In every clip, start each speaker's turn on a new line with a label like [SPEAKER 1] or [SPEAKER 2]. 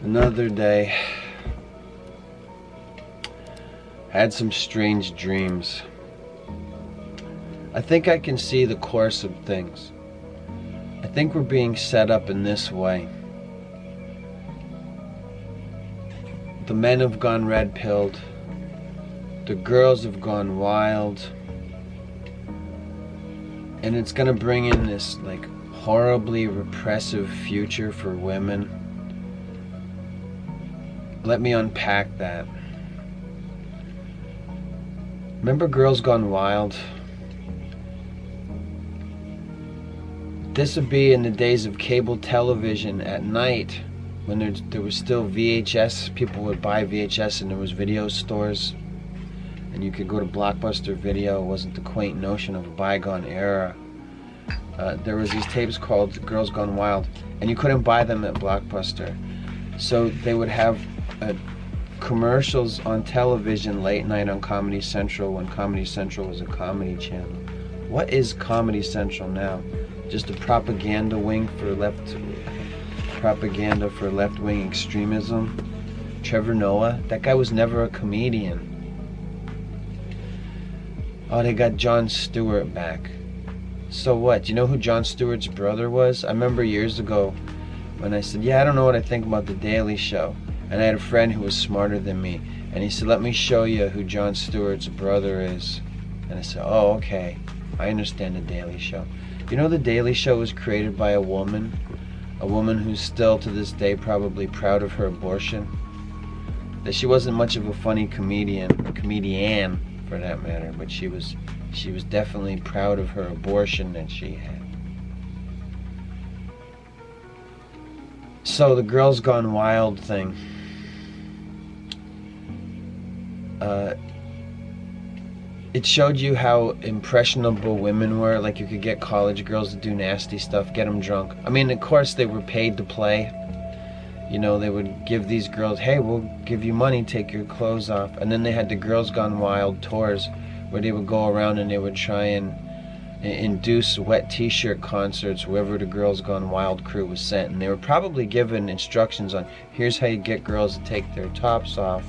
[SPEAKER 1] Another day. Had some strange dreams. I think I can see the course of things. I think we're being set up in this way. The men have gone red-pilled. The girls have gone wild. And it's gonna bring in this like horribly repressive future for women. Let me unpack that. Remember Girls Gone Wild? This would be in the days of cable television at night, when there was still VHS. People would buy VHS and there was video stores, and you could go to Blockbuster Video. It wasn't the quaint notion of a bygone era. There was these tapes called Girls Gone Wild, and you couldn't buy them at Blockbuster. So they would have commercials on television late night on Comedy Central, when Comedy Central was a comedy channel. What is Comedy Central now? Just a propaganda wing for left-wing extremism? Trevor Noah? That guy was never a comedian. Oh, they got Jon Stewart back. So what? Do you know who Jon Stewart's brother was? I remember years ago when I said, yeah, I don't know what I think about The Daily Show. And I had a friend who was smarter than me. And he said, let me show you who Jon Stewart's brother is. And I said, oh, okay. I understand The Daily Show. You know The Daily Show was created by a woman who's still to this day probably proud of her abortion. That she wasn't much of a funny comedian for that matter, but she was definitely proud of her abortion that she had. So the Girls Gone Wild thing. It showed you how impressionable women were. Like, you could get college girls to do nasty stuff, get them drunk. I mean, of course they were paid to play. You know, they would give these girls, hey, we'll give you money, take your clothes off. And then they had the Girls Gone Wild tours, where they would go around and they would try and induce wet t-shirt concerts wherever the Girls Gone Wild crew was sent. And they were probably given instructions on, here's how you get girls to take their tops off,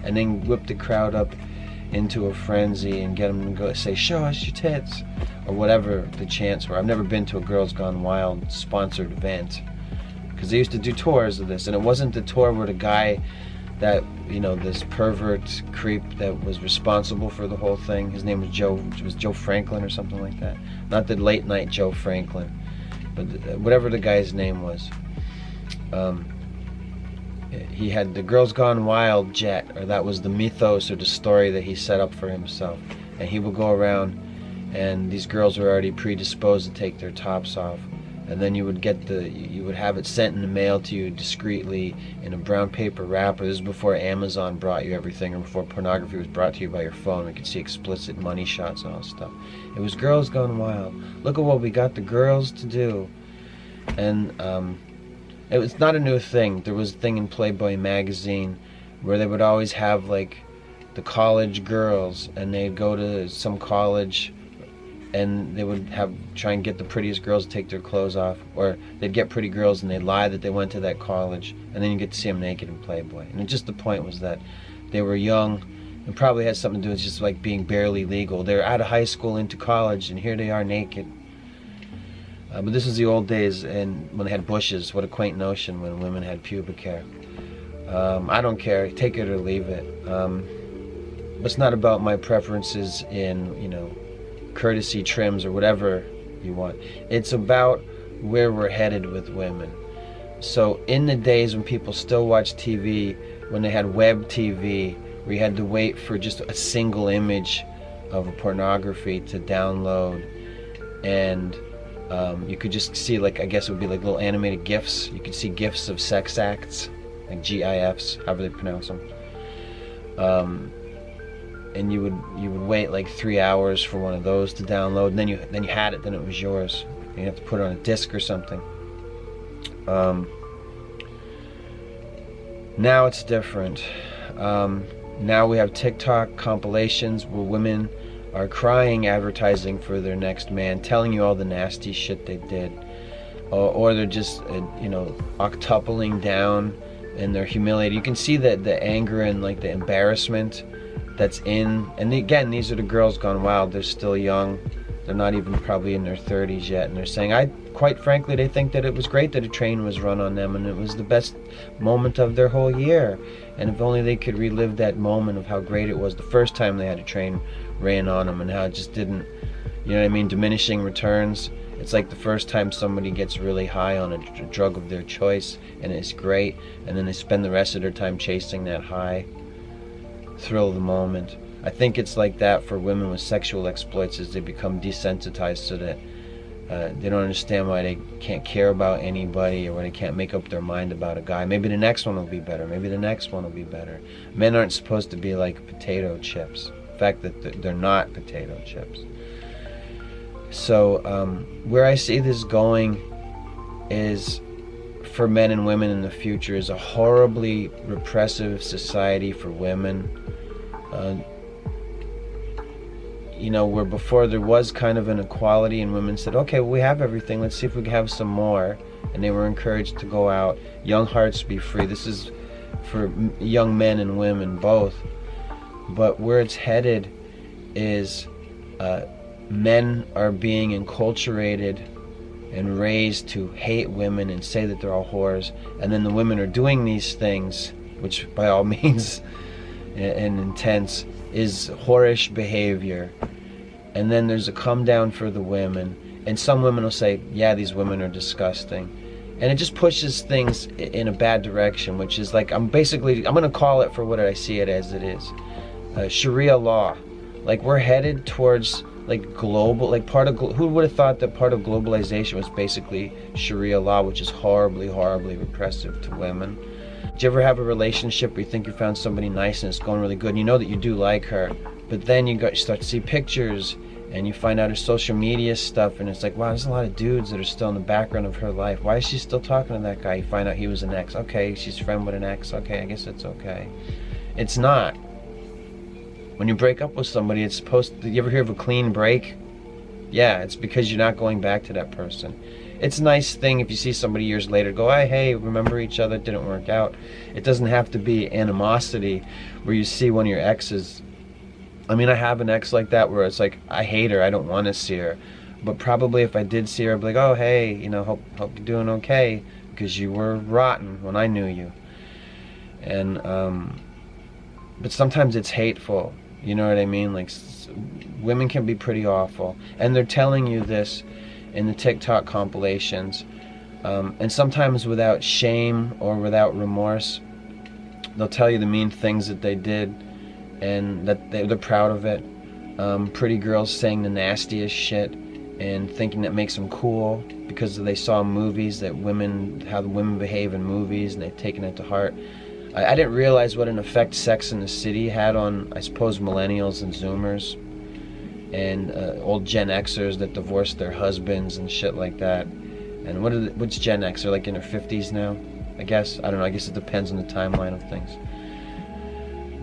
[SPEAKER 1] and then whip the crowd up into a frenzy and get them to go say, show us your tits, or whatever the chants were. I've never been to a Girls Gone Wild sponsored event, because they used to do tours of this, and it wasn't the tour where the guy that, you know, this pervert creep that was responsible for the whole thing, his name was Joe Franklin or something like that. Not the late night Joe Franklin, but whatever the guy's name was. He had the Girls Gone Wild jet, or that was the mythos or the story that he set up for himself. And he would go around, and these girls were already predisposed to take their tops off. And then you would have it sent in the mail to you discreetly in a brown paper wrapper. This is before Amazon brought you everything, or before pornography was brought to you by your phone. You could see explicit money shots and all that stuff. It was Girls Gone Wild. Look at what we got the girls to do. And it was not a new thing. There was a thing in Playboy magazine where they would always have like the college girls, and they'd go to some college and they would try and get the prettiest girls to take their clothes off, or they'd get pretty girls and they'd lie that they went to that college, and then you get to see them naked in Playboy. And just the point was that they were young. It probably had something to do with just like being barely legal. They're out of high school into college, and here they are naked. But this was the old days, and when they had bushes. What a quaint notion when women had pubic hair. I don't care, take it or leave it. It's not about my preferences in, you know, courtesy trims or whatever you want. It's about where we're headed with women. So in the days when people still watched TV, when they had web TV, where you had to wait for just a single image of a pornography to download, and you could just see, like, I guess it would be like little animated GIFs. You could see GIFs of sex acts, like GIFs, however they pronounce them. And you would wait like 3 hours for one of those to download, and then you had it, then it was yours. You have to put it on a disc or something. Now it's different. Now we have TikTok compilations where women are crying, advertising for their next man, telling you all the nasty shit they did, or they're just you know, octupling down and they're humiliated. You can see that the anger and like the embarrassment that's in, and again, these are the girls gone wild. They're still young. They're not even probably in their 30s yet, and they're saying, quite frankly, they think that it was great that a train was run on them and it was the best moment of their whole year. And if only they could relive that moment of how great it was the first time they had a train ran on them, and how it just didn't, you know what I mean, diminishing returns. It's like the first time somebody gets really high on a drug of their choice and it's great, and then they spend the rest of their time chasing that high thrill of the moment. I think it's like that for women with sexual exploits, as they become desensitized so that they don't understand why they can't care about anybody, or why they can't make up their mind about a guy. Maybe the next one will be better. Maybe the next one will be better. Men aren't supposed to be like potato chips. The fact that they're not potato chips. So where I see this going is, for men and women in the future, is a horribly repressive society for women. You know, where before there was kind of an equality, and women said, okay, well, we have everything, let's see if we can have some more. And they were encouraged to go out. Young hearts be free. This is for young men and women both. But where it's headed is men are being enculturated and raised to hate women and say that they're all whores, and then the women are doing these things, which by all means and intense is whorish behavior. And then there's a come down for the women, and some women will say, yeah, these women are disgusting, and it just pushes things in a bad direction, which is like, I'm gonna call it for what I see it as it is. Sharia law. Like, we're headed towards like global, like who would have thought that part of globalization was basically Sharia law, which is horribly, horribly repressive to women. Do you ever have a relationship where you think you found somebody nice and it's going really good, and you know that you do like her, but then you start to see pictures and you find out her social media stuff, and it's like, wow, there's a lot of dudes that are still in the background of her life. Why is she still talking to that guy? You find out he was an ex. Okay, she's a friend with an ex. Okay, I guess it's okay. It's not. When you break up with somebody, it's supposed to, you ever hear of a clean break? Yeah, it's because you're not going back to that person. It's a nice thing if you see somebody years later, go, hey, remember each other, it didn't work out. It doesn't have to be animosity where you see one of your exes. I mean, I have an ex like that where it's like, I hate her, I don't want to see her. But probably if I did see her, I'd be like, oh, hey, you know, hope you're doing okay, because you were rotten when I knew you. And, but sometimes it's hateful, you know what I mean? Like, women can be pretty awful. And they're telling you this in the TikTok compilations, and sometimes without shame or without remorse. They'll tell you the mean things that they did, and that they're proud of it. Pretty girls saying the nastiest shit and thinking that makes them cool because they saw movies that how the women behave in movies, and they've taken it to heart. I didn't realize what an effect Sex and the City had on, I suppose, millennials and Zoomers and old Gen Xers that divorced their husbands and shit like that. And what's Gen X? They're like in their 50s now, I guess. I don't know, I guess it depends on the timeline of things.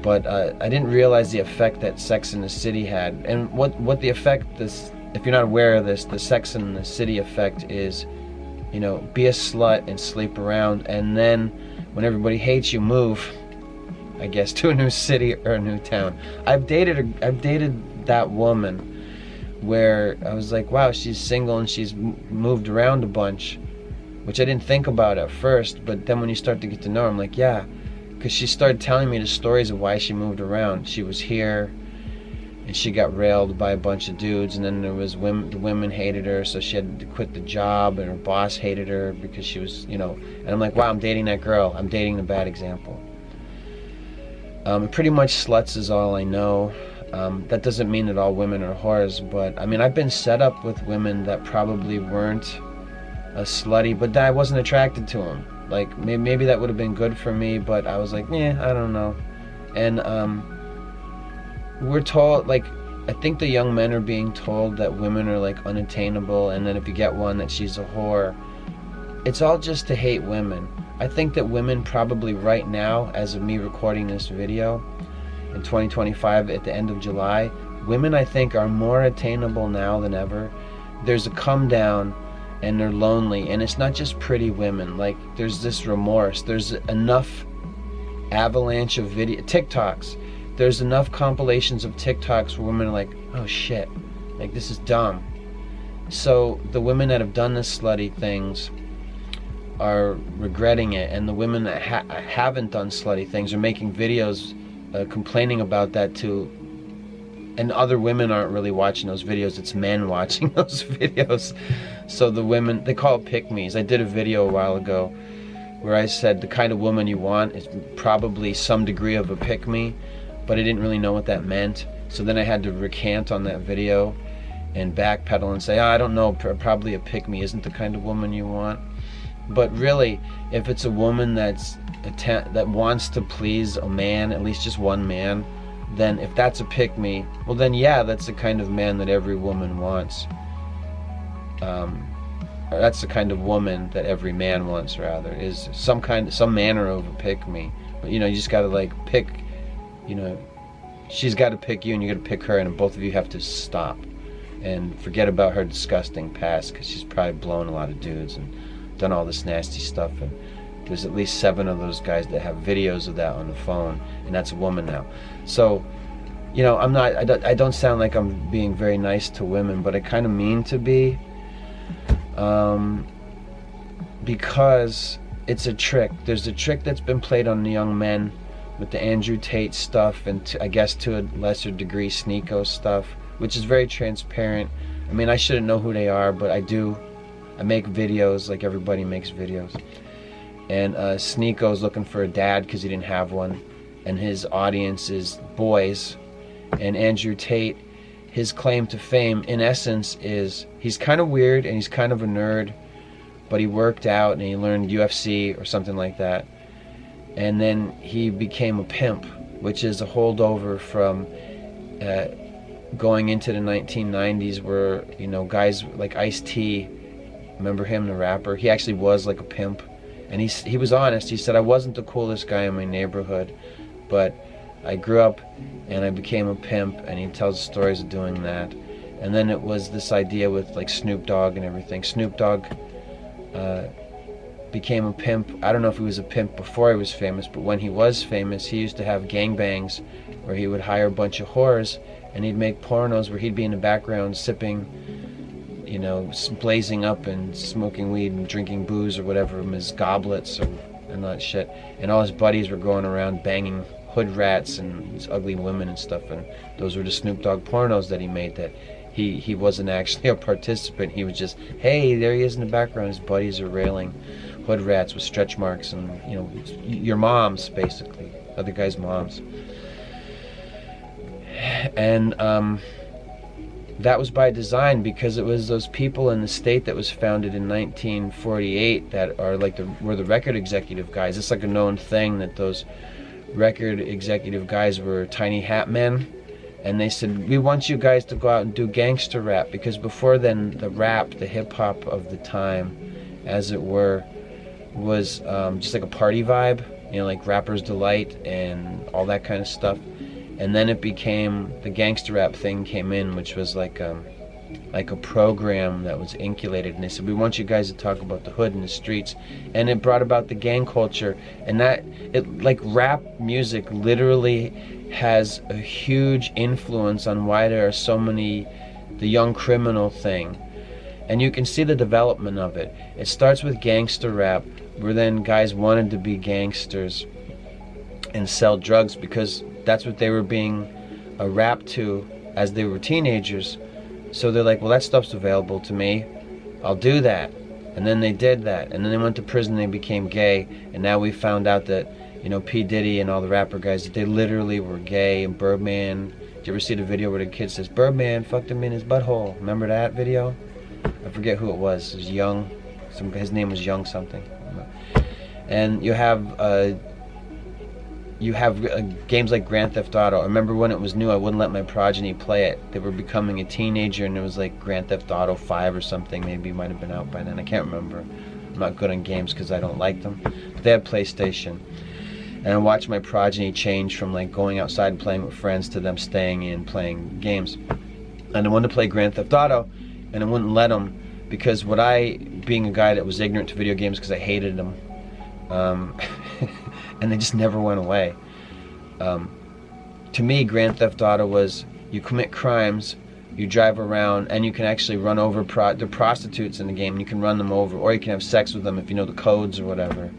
[SPEAKER 1] But I didn't realize the effect that Sex and the City had. And what the effect is, if you're not aware of this, the Sex and the City effect is, you know, be a slut and sleep around, and then when everybody hates you, move, I guess, to a new city or a new town. I've dated that woman where I was like, wow, she's single and she's moved around a bunch, which I didn't think about at first, but then when you start to get to know her, I'm like, yeah, because she started telling me the stories of why she moved around. She was here and she got railed by a bunch of dudes, and then there was the women hated her, so she had to quit the job, and her boss hated her because she was, you know, and I'm like, wow, I'm dating that girl. I'm dating the bad example. Pretty much sluts is all I know. That doesn't mean that all women are whores, but I mean, I've been set up with women that probably weren't slutty, but I wasn't attracted to them. Like, maybe that would have been good for me, but I was like, I don't know. And we're told, like, I think the young men are being told that women are like unattainable, and then if you get one, that she's a whore. It's all just to hate women. I think that women probably right now, as of me recording this video in 2025 at the end of July, women I think are more attainable now than ever. There's a come down, and they're lonely, and it's not just pretty women. Like, there's this remorse. There's enough avalanche of video TikToks. There's enough compilations of TikToks where women are like, oh shit, like this is dumb. So the women that have done this slutty things are regretting it, and the women that haven't done slutty things are making videos complaining about that too. And other women aren't really watching those videos, it's men watching those videos. So the women, they call it pick-me's. I did a video a while ago where I said the kind of woman you want is probably some degree of a pick-me, but I didn't really know what that meant. So then I had to recant on that video and backpedal and say, oh, I don't know, probably a pick-me isn't the kind of woman you want. But really, if it's a woman that wants to please a man, at least just one man, then if that's a pick-me, well then yeah, that's the kind of man that every woman wants. Or that's the kind of woman that every man wants, rather, is some manner of a pick-me. But you know, you just gotta like pick, you know, she's gotta pick you and you gotta pick her, and both of you have to stop and forget about her disgusting past, because she's probably blown a lot of dudes and done all this nasty stuff, and there's at least 7 of those guys that have videos of that on the phone, and that's a woman now. So, you know, I don't sound like I'm being very nice to women, but I kind of mean to be, because it's a trick. There's a trick that's been played on the young men with the Andrew Tate stuff, and I guess to a lesser degree Sneeko stuff, which is very transparent. I mean, I shouldn't know who they are, but I do. I make videos like everybody makes videos. And Sneeko's looking for a dad because he didn't have one, and his audience is boys. And Andrew Tate, his claim to fame, in essence, is he's kind of weird and he's kind of a nerd, but he worked out and he learned UFC or something like that. And then he became a pimp, which is a holdover from going into the 1990s, where, you know, guys like Ice-T, remember him, the rapper? He actually was like a pimp. And he was honest. He said, I wasn't the coolest guy in my neighborhood, but I grew up and I became a pimp, and he tells stories of doing that. And then it was this idea with like Snoop Dogg and everything. Snoop Dogg became a pimp. I don't know if he was a pimp before he was famous, but when he was famous, he used to have gangbangs where he would hire a bunch of whores and he'd make pornos where he'd be in the background sipping, you know, blazing up and smoking weed and drinking booze or whatever from his goblets and that shit. And all his buddies were going around banging hood rats and these ugly women and stuff. And those were the Snoop Dogg pornos that he made. That he wasn't actually a participant. He was just, hey, there he is in the background. His buddies are railing hood rats with stretch marks and, you know, your moms, basically, other guys' moms. And that was by design, because it was those people in the state that was founded in 1948 that are like were the record executive guys. It's like a known thing that those record executive guys were tiny hat men, and they said, we want you guys to go out and do gangster rap, because before then the rap, the hip-hop of the time, as it were, was just like a party vibe, you know, like Rapper's Delight and all that kind of stuff. And then it became, the gangster rap thing came in, which was like a program that was inculated, and they said, we want you guys to talk about the hood and the streets. And it brought about the gang culture, and that, it, like, rap music literally has a huge influence on why there are so many, the young criminal thing. And you can see the development of it. It starts with gangster rap, where then guys wanted to be gangsters and sell drugs because that's what they were being rapped to as they were teenagers. So they're like, well, that stuff's available to me, I'll do that. And then they did that, and then they went to prison, they became gay, and now we found out that, you know, P. Diddy and all the rapper guys, that they literally were gay. And Birdman, did you ever see the video where the kid says, Birdman fucked him in his butthole? Remember that video? I forget who it was. It was Young, his name was Young something. And you have games like Grand Theft Auto. I remember when it was new, I wouldn't let my progeny play it. They were becoming a teenager, and it was like Grand Theft Auto 5 or something. Maybe it might have been out by then. I can't remember. I'm not good on games because I don't like them. But they had PlayStation. And I watched my progeny change from like going outside and playing with friends to them staying in playing games. And I wanted to play Grand Theft Auto, and I wouldn't let them because being a guy that was ignorant to video games because I hated them, and they just never went away. To me, Grand Theft Auto was, you commit crimes, you drive around, and you can actually run over the prostitutes in the game, and you can run them over, or you can have sex with them if you know the codes or whatever.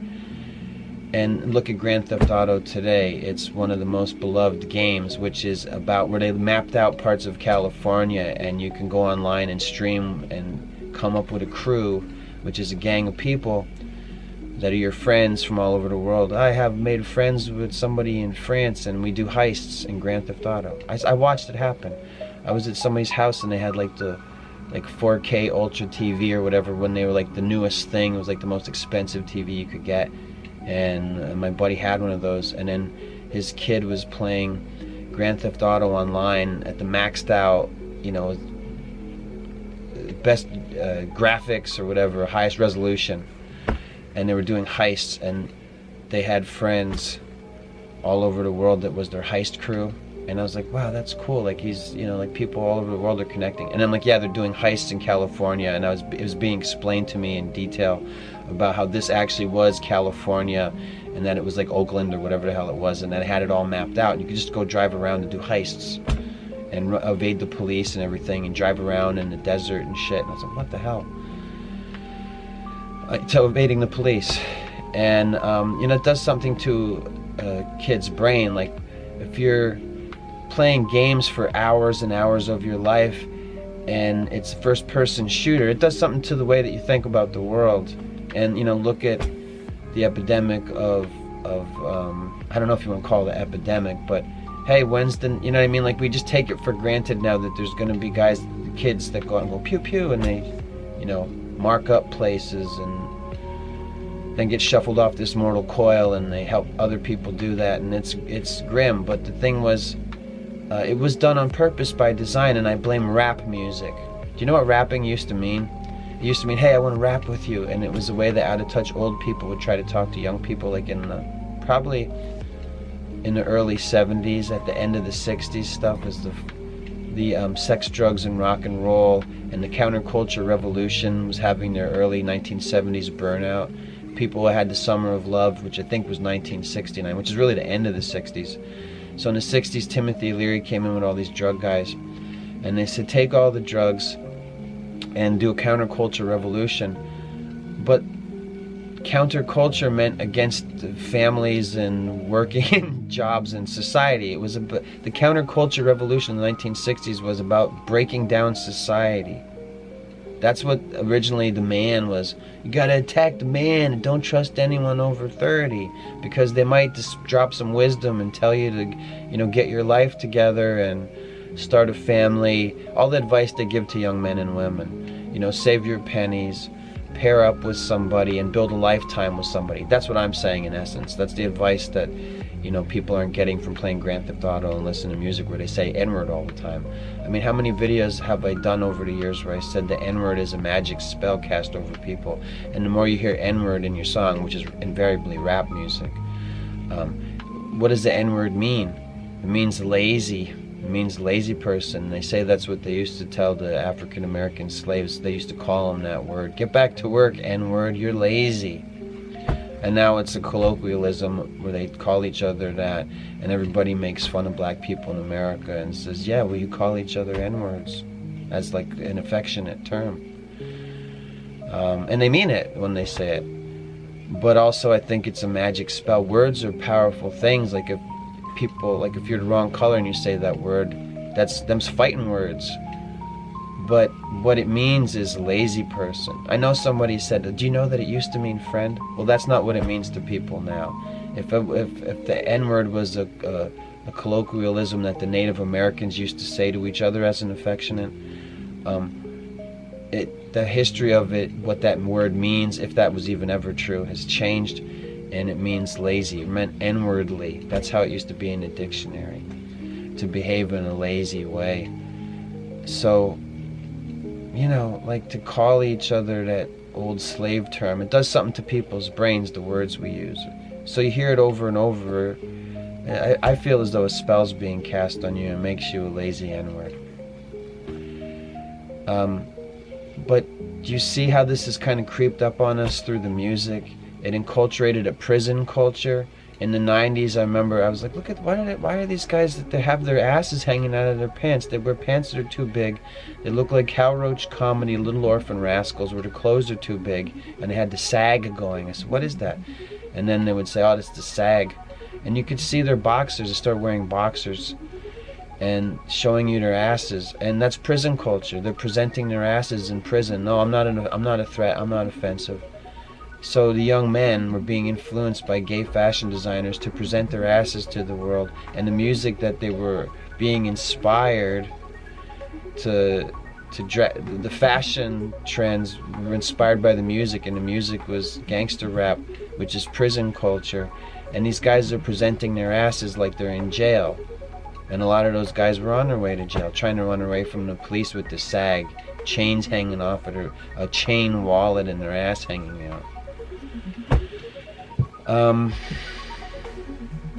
[SPEAKER 1] And look at Grand Theft Auto today. It's one of the most beloved games, which is about where they mapped out parts of California, and you can go online and stream and come up with a crew, which is a gang of people that are your friends from all over the world. I have made friends with somebody in France, and we do heists in Grand Theft Auto. I watched it happen. I was at somebody's house, and they had like the 4K Ultra TV or whatever, when they were like the newest thing. It was like the most expensive TV you could get. And my buddy had one of those, and then his kid was playing Grand Theft Auto online at the maxed out, you know, best graphics or whatever, highest resolution, and they were doing heists, and they had friends all over the world that was their heist crew. And I was like, wow, that's cool. Like, he's, you know, like, people all over the world are connecting. And I'm like, yeah, they're doing heists in California. And it was being explained to me in detail about how this actually was California, and that it was like Oakland or whatever the hell it was, and that it had it all mapped out. And you could just go drive around and do heists and evade the police and everything, and drive around in the desert and shit. And I was like, what the hell? To evading the police. And, you know, it does something to a kid's brain. Like, if you're playing games for hours and hours of your life, and it's a first-person shooter, it does something to the way that you think about the world. And, you know, look at the epidemic of I don't know if you want to call it an epidemic, but hey, when's the, you know what I mean? Like, we just take it for granted now that there's going to be kids that go out and go pew pew, and they, you know, mark up places and then get shuffled off this mortal coil, and they help other people do that, and it's grim. But the thing was, it was done on purpose by design, and I blame rap music. Do you know what rapping used to mean? It used to mean, hey, I want to rap with you, and it was the way that out-of-touch old people would try to talk to young people, like probably in the early 70s, at the end of the 60s stuff, was the sex, drugs, and rock and roll, and the counterculture revolution was having their early 1970s burnout. People had the Summer of Love, which I think was 1969, which is really the end of the 60s. So in the 60s, Timothy Leary came in with all these drug guys, and they said, take all the drugs and do a counterculture revolution. But counterculture meant against families and working jobs in society. It was the counterculture revolution in the 1960s was about breaking down society. That's what originally the man was. You gotta attack the man, and don't trust anyone over 30, because they might just drop some wisdom and tell you to, you know, get your life together and start a family. All the advice they give to young men and women. You know, save your pennies, pair up with somebody, and build a lifetime with somebody. That's what I'm saying in essence. That's the advice that, you know, people aren't getting from playing Grand Theft Auto and listening to music where they say N-word all the time. I mean, how many videos have I done over the years where I said the N-word is a magic spell cast over people? And the more you hear N-word in your song, which is invariably rap music, what does the N-word mean? It means lazy. It means lazy person. They say that's what they used to tell the African American slaves. They used to call them that word. Get back to work, N-word, you're lazy. And now it's a colloquialism where they call each other that, and everybody makes fun of black people in America and says, yeah, well, you call each other N-words, as like an affectionate term. And they mean it when they say it. But also I think it's a magic spell. Words are powerful things. Like if you're the wrong color and you say that word, that's them's fighting words. But what it means is lazy person. I know somebody said, do you know that it used to mean friend? Well, that's not what it means to people now. If the N-word was a colloquialism that the Native Americans used to say to each other as an affectionate, the history of it, what that word means, if that was even ever true, has changed, and it means lazy. It meant N-wordly. That's how it used to be in the dictionary, to behave in a lazy way. So, you know, like to call each other that old slave term, it does something to people's brains, the words we use. So you hear it over and over. I feel as though a spell's being cast on you and makes you a lazy N-word. But Do you see how this has kind of creeped up on us through the music? It enculturated a prison culture. In the 90s, I remember I was like, look at, why are these guys that they have their asses hanging out of their pants? They wear pants that are too big. They look like Cow Roach Comedy, Little Orphan Rascals, where their clothes are too big, and they had the sag going. I said, what is that? And then they would say, oh, it's the sag. And you could see their boxers. They start wearing boxers and showing you their asses, and that's prison culture. They're presenting their asses in prison. No, I'm not a threat. I'm not offensive. So the young men were being influenced by gay fashion designers to present their asses to the world, and the music that they were being inspired to the fashion trends were inspired by the music, and the music was gangster rap, which is prison culture. And these guys are presenting their asses like they're in jail. And a lot of those guys were on their way to jail, trying to run away from the police with the sag, chains hanging off of their, a chain wallet and their ass hanging out.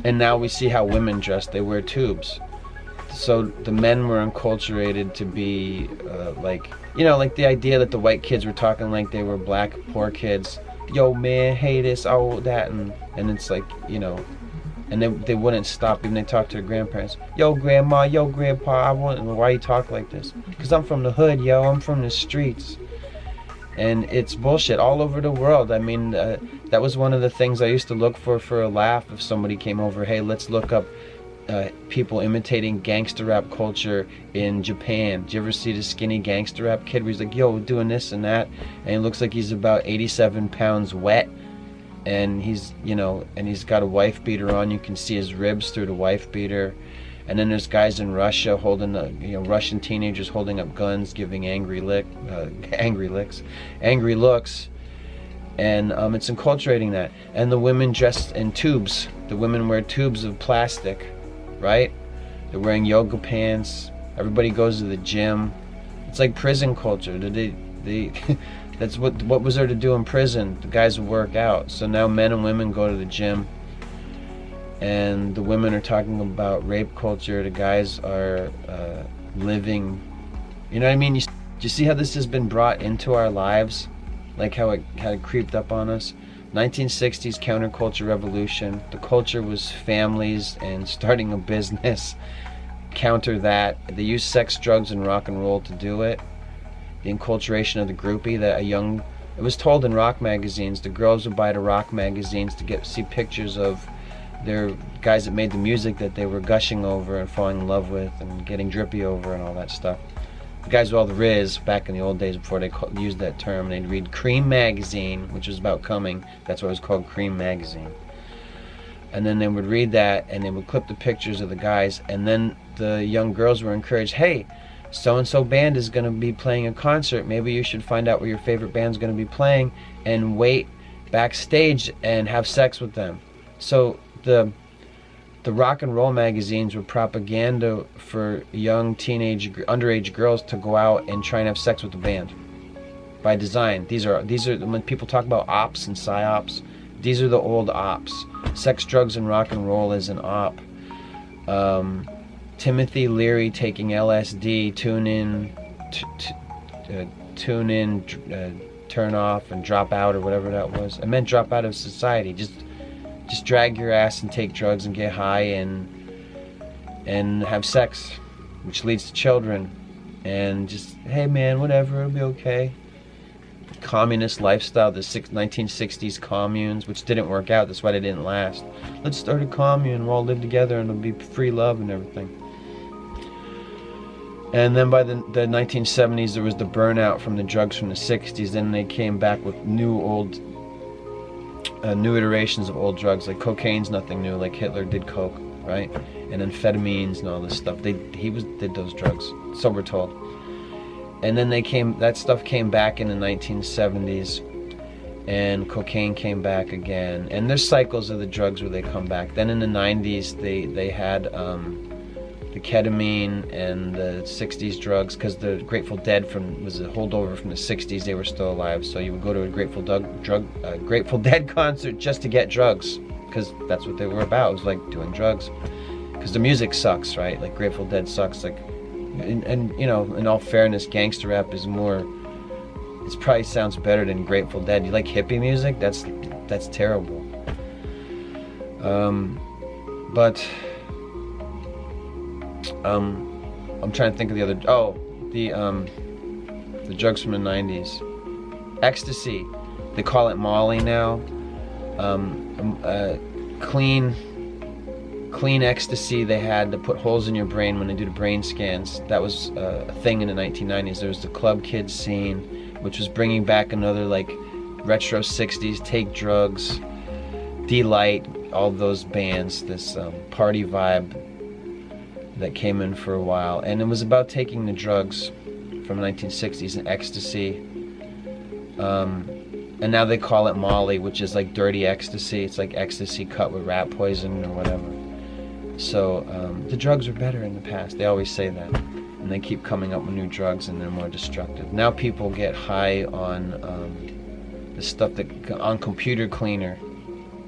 [SPEAKER 1] And now we see how women dress. They wear tubes. So the men were enculturated to be like, you know, like the idea that the white kids were talking like they were black poor kids. Yo man, hey this, oh that, and it's like, you know, and they wouldn't stop. Even they talked to their grandparents. Yo grandma, yo grandpa, I want, why you talk like this? Because I'm from the hood, yo, I'm from the streets. And it's bullshit all over the world. I mean, that was one of the things I used to look for a laugh if somebody came over. Hey, let's look up people imitating gangster rap culture in Japan. Did you ever see the skinny gangster rap kid where he's like, yo, doing this and that, and he looks like he's about 87 pounds wet, and he's, you know, and he's got a wife beater on. You can see his ribs through the wife beater. And then there's guys in Russia holding, you know, Russian teenagers holding up guns, giving angry looks, and it's enculturating that. And the women dress in tubes. The women wear tubes of plastic, right? They're wearing yoga pants. Everybody goes to the gym. It's like prison culture. That's what was there to do in prison? The guys would work out. So now men and women go to the gym. And the women are talking about rape culture. The guys are living, you know what I mean? You see how this has been brought into our lives? Like how it creeped up on us? 1960s counterculture revolution. The culture was families and starting a business. Counter that. They used sex, drugs, and rock and roll to do it. The enculturation of the groupie, it was told in rock magazines, the girls would buy the rock magazines to see pictures of their guys that made the music that they were gushing over and falling in love with and getting drippy over and all that stuff. The guys with all the riz back in the old days before they used that term, they'd read Cream magazine, which was about coming. That's why it was called Cream magazine. And then they would read that and they would clip the pictures of the guys, and then the young girls were encouraged, hey, so-and-so band is going to be playing a concert. Maybe you should find out where your favorite band's going to be playing and wait backstage and have sex with them. So the rock and roll magazines were propaganda for young underage girls to go out and try and have sex with the band. By design. These are when people talk about ops and psyops, these are the old ops. Sex, drugs, and rock and roll is an op. Timothy Leary taking LSD, tune in, turn off, and drop out, or whatever that was. It meant drop out of society. Just drag your ass and take drugs and get high and have sex, which leads to children. And just, hey man, whatever, it'll be okay. Communist lifestyle, the 1960s communes, which didn't work out. That's why they didn't last. Let's start a commune, we'll all live together and it'll be free love and everything. And then by the 1970s, there was the burnout from the drugs from the 60s. Then they came back with new iterations of old drugs. Like cocaine's nothing new, like Hitler did coke, right? And amphetamines and all this stuff. He did those drugs, so we're told. And then that stuff came back in the 1970s, and cocaine came back again. And there's cycles of the drugs where they come back. Then in the 90s, they had the ketamine and the 60s drugs, because the Grateful Dead was a holdover from the 60s. They were still alive, so you would go to a Grateful Dead concert just to get drugs, because that's what they were about. It was like doing drugs, because the music sucks, right? Like Grateful Dead sucks. Like, and you know, in all fairness, gangster rap is more It probably sounds better than Grateful Dead. You like hippie music? That's terrible. But I'm trying to think of the other. Oh, the drugs from the 90s. Ecstasy. They call it Molly now. Clean ecstasy they had to put holes in your brain when they do the brain scans. That was a thing in the 1990s. There was the club kids scene, which was bringing back another like retro 60s, Take Drugs, Delight, all those bands, this party vibe that came in for a while. And it was about taking the drugs from the 1960s and ecstasy. And now they call it Molly, which is like dirty ecstasy. It's like ecstasy cut with rat poison or whatever. So the drugs were better in the past. They always say that. And they keep coming up with new drugs and they're more destructive. Now people get high on the stuff that on computer cleaner.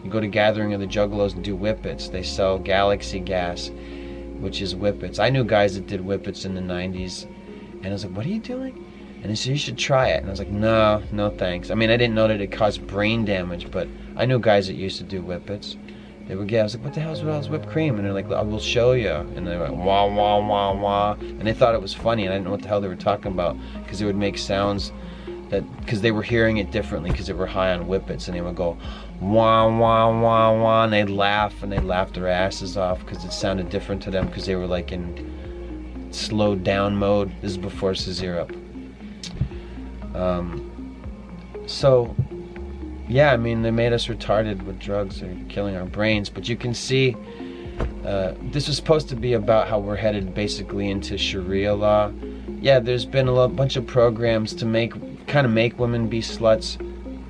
[SPEAKER 1] You go to Gathering of the Juggalos and do whippets. They sell Galaxy gas, which is whippets. I knew guys that did whippets in the 90s. And I was like, what are you doing? And they said, you should try it. And I was like, no thanks. I mean, I didn't know that it caused brain damage, but I knew guys that used to do whippets. They would get, I was like, what the hell's with all this whipped cream? And they're like, I will show you. And they went, wah, wah, wah, wah. And they thought it was funny, and I didn't know what the hell they were talking about, because they would make sounds that, because they were hearing it differently, because they were high on whippets, and they would go, wah, wah, wah, wah, and they'd laugh their asses off, because it sounded different to them, because they were like in slowed down mode. This is before Syrup. So yeah, I mean, they made us retarded with drugs. They're killing our brains. But you can see this was supposed to be about how we're headed basically into Sharia law. Yeah, there's been a bunch of programs to make women be sluts,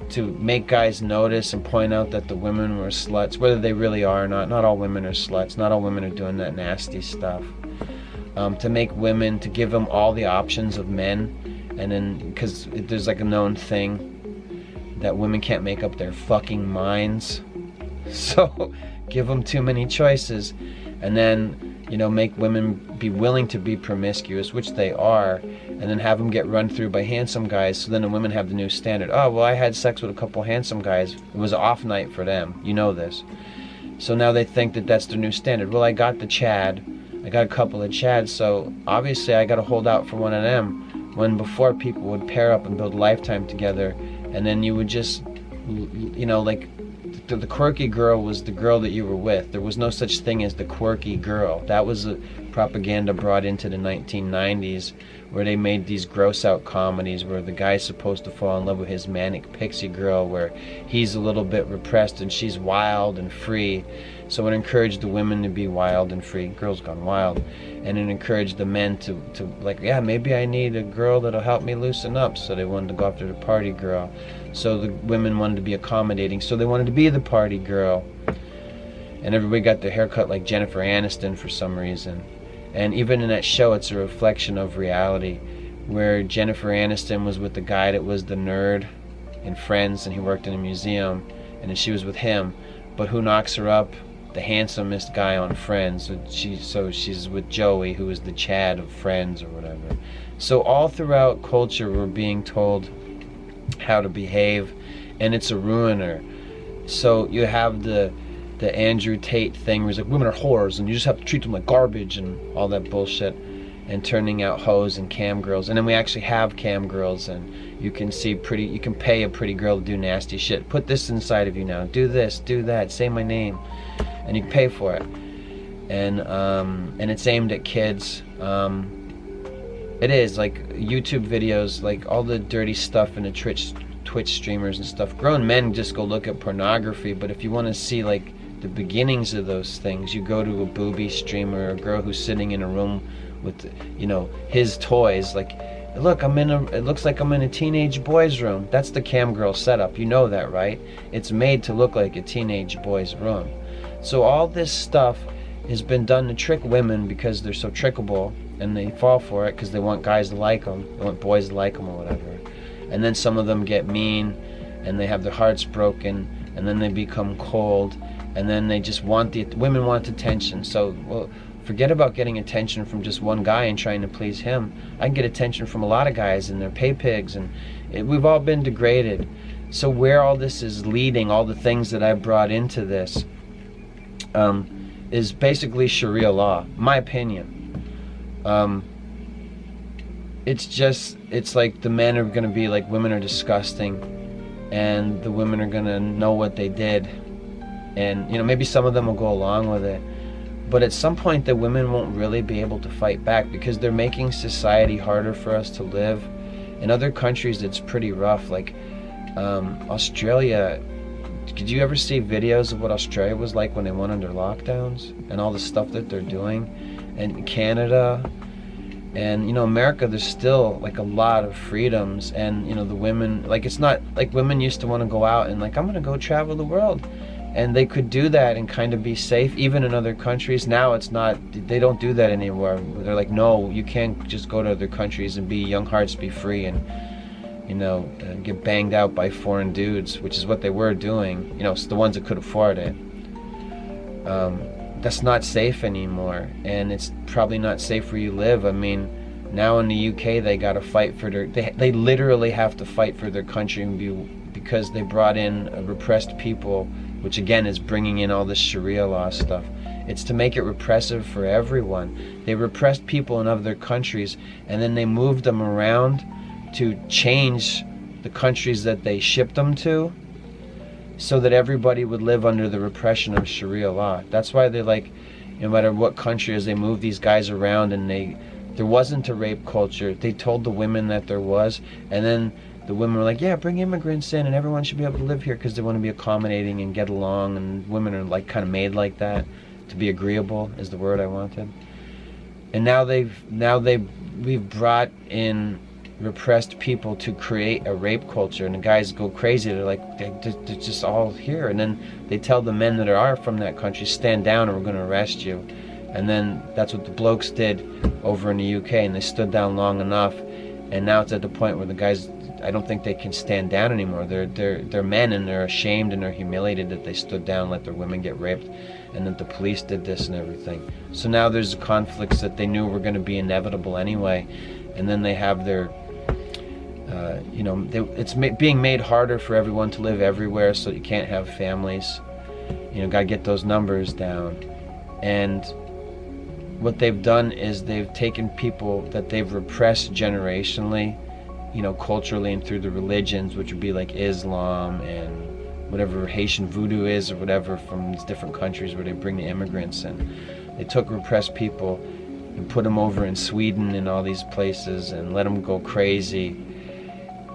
[SPEAKER 1] to make guys notice and point out that the women were sluts, whether they really are or not. Not all women are sluts. Not all women are doing that nasty stuff. To make women, to give them all the options of men. And then, because there's like a known thing that women can't make up their fucking minds, so give them too many choices, and then, you know, make women be willing to be promiscuous, which they are, and then have them get run through by handsome guys, so then the women have the new standard. Oh, well, I had sex with a couple handsome guys. It was an off night for them. You know this. So now they think that that's their new standard. Well, I got the Chad. I got a couple of Chads, so obviously I got to hold out for one of them. When before people would pair up and build a lifetime together, and then you would just, you know, like the quirky girl was the girl that you were with. There was no such thing as the quirky girl. That was a propaganda brought into the 1990s, where they made these gross out comedies where the guy's supposed to fall in love with his manic pixie girl, where he's a little bit repressed and she's wild and free. So it encouraged the women to be wild and free, girls gone wild, and it encouraged the men to like, yeah, maybe I need a girl that'll help me loosen up. So they wanted to go after the party girl. So the women wanted to be accommodating, so they wanted to be the party girl. And everybody got their hair cut like Jennifer Aniston for some reason. And even in that show, it's a reflection of reality, where Jennifer Aniston was with the guy that was the nerd in Friends, and he worked in a museum, and then she was with him. But who knocks her up? The handsomest guy on Friends. So she's with Joey, who is the Chad of Friends or whatever. So all throughout culture, we're being told how to behave, and it's a ruiner. So you have the Andrew Tate thing where he's like, women are whores and you just have to treat them like garbage and all that bullshit, and turning out hoes and cam girls. And then we actually have cam girls, and you can see you can pay a pretty girl to do nasty shit. Put this inside of you now, do this, do that, say my name, and you can pay for it. And it's aimed at kids. It is like YouTube videos, like all the dirty stuff in the Twitch streamers and stuff. Grown men just go look at pornography, but if you want to see like the beginnings of those things, you go to a booby streamer, a girl who's sitting in a room with, you know, his toys. Like, look, it looks like I'm in a teenage boy's room. That's the cam girl setup. You know that, right? It's made to look like a teenage boy's room. So all this stuff has been done to trick women because they're so trickable, and they fall for it because they want guys to like them. They want boys to like them or whatever. And then some of them get mean, and they have their hearts broken, and then they become cold, and then they just want women want attention. So, well, forget about getting attention from just one guy and trying to please him. I can get attention from a lot of guys, and they're pay pigs, and We've all been degraded. So where all this is leading, all the things that I brought into this, is basically Sharia law, my opinion. It's like the men are going to be like, women are disgusting, and the women are going to know what they did, and maybe some of them will go along with it, but at some point the women won't really be able to fight back, because they're making society harder for us to live. In other countries it's pretty rough, like Australia. Did you ever see videos of what Australia was like when they went under lockdowns and all the stuff that they're doing? And Canada and America, there's still like a lot of freedoms, and the women, like, it's not like women used to want to go out and like, I'm gonna go travel the world, and they could do that and kind of be safe even in other countries. Now it's not, they don't do that anymore. They're like, no, you can't just go to other countries and be young hearts be free and get banged out by foreign dudes, which is what they were doing. It's the ones that could afford it. That's not safe anymore, and it's probably not safe where you live. I mean, now in the UK they got to fight for their, they literally have to fight for their country, because they brought in repressed people, which again is bringing in all this Sharia law stuff. It's to make it repressive for everyone. They repressed people in other countries, and then they moved them around to change the countries that they shipped them to, so that everybody would live under the repression of Sharia law. That's why they're like, no matter what country is, they move these guys around, and there wasn't a rape culture. They told the women that there was, and then the women were like, yeah, bring immigrants in and everyone should be able to live here, because they want to be accommodating and get along, and women are like kind of made like that, to be agreeable is the word I wanted. And now we've brought in repressed people to create a rape culture, and the guys go crazy. They're like, they're just all here, and then they tell the men that are from that country, stand down or we're going to arrest you. And then that's what the blokes did over in the UK, and they stood down long enough, and now it's at the point where the guys, I don't think they can stand down anymore. They're men, and they're ashamed and they're humiliated that they stood down and let their women get raped, and that the police did this and everything. So now there's conflicts that they knew were going to be inevitable anyway, and then they have their it's being made harder for everyone to live everywhere, so you can't have families. Gotta get those numbers down. And what they've done is they've taken people that they've repressed generationally, culturally and through the religions, which would be like Islam and whatever Haitian voodoo is or whatever, from these different countries where they bring the immigrants in. They took repressed people and put them over in Sweden and all these places and let them go crazy.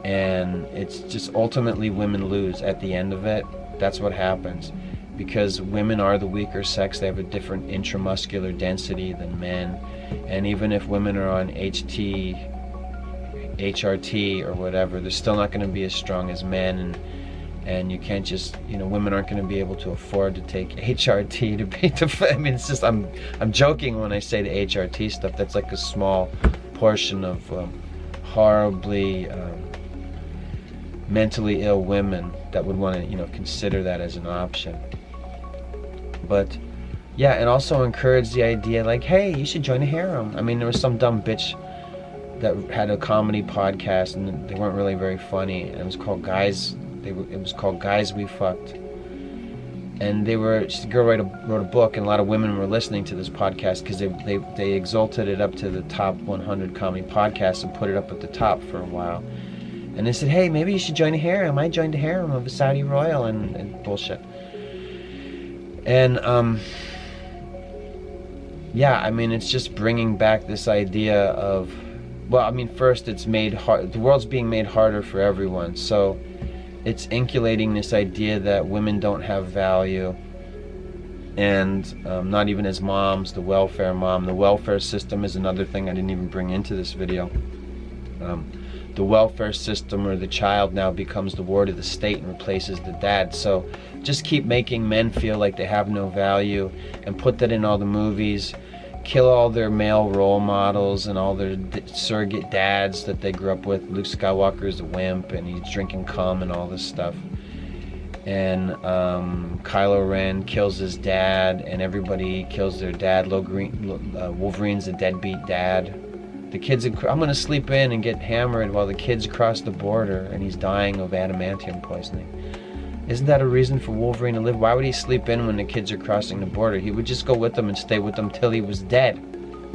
[SPEAKER 1] And it's just ultimately women lose at the end of it. That's what happens, because women are the weaker sex. They have a different intramuscular density than men, and even if women are on HRT or whatever, they're still not going to be as strong as men. And you can't just, women aren't going to be able to afford to take HRT to be I mean, it's just, I'm joking when I say the HRT stuff. That's like a small portion of horribly mentally ill women that would want to, consider that as an option. But yeah, and also encourage the idea like, hey, you should join a harem. I mean, there was some dumb bitch that had a comedy podcast, and they weren't really very funny, and it was called Guys. It was called Guys We Fucked. And the girl wrote a book, and a lot of women were listening to this podcast because they exalted it up to the top 100 comedy podcasts and put it up at the top for a while. And they said, hey, maybe you should join a harem. I joined a harem of a Saudi royal and bullshit. And yeah, I mean, it's just bringing back this idea of, well, I mean, first it's made hard. The world's being made harder for everyone, so it's inculcating this idea that women don't have value, and not even as moms. The welfare mom, the welfare system is another thing I didn't even bring into this video. The welfare system, or the child now becomes the ward of the state and replaces the dad. So just keep making men feel like they have no value, and put that in all the movies. Kill all their male role models and all their surrogate dads that they grew up with. Luke Skywalker's a wimp, and he's drinking cum and all this stuff. And Kylo Ren kills his dad, and everybody kills their dad. Wolverine's a deadbeat dad. The kids, I'm gonna sleep in and get hammered while the kids cross the border and he's dying of adamantium poisoning. Isn't that a reason for Wolverine to live? Why would he sleep in when the kids are crossing the border? He would just go with them and stay with them till he was dead.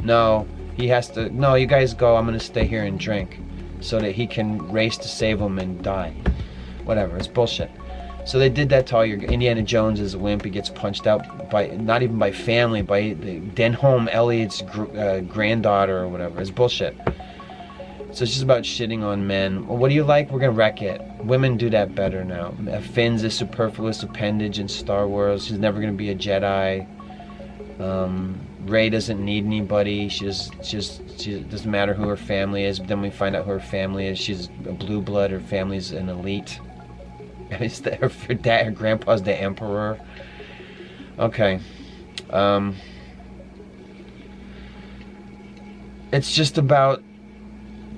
[SPEAKER 1] No, he has to, no, you guys go, I'm gonna stay here and drink so that he can race to save them and die. Whatever, it's bullshit. So they did that to all your, Indiana Jones is a wimp, he gets punched out by, not even by family, by the Denholm Elliott's granddaughter or whatever. It's bullshit. So it's just about shitting on men. Well, what do you like? We're gonna wreck it. Women do that better now. Finn's a superfluous appendage in Star Wars. She's never gonna be a Jedi. Rey doesn't need anybody. She doesn't matter who her family is. But then we find out who her family is. She's a blue blood. Her family's an elite. Her grandpa's the emperor. Okay. It's just about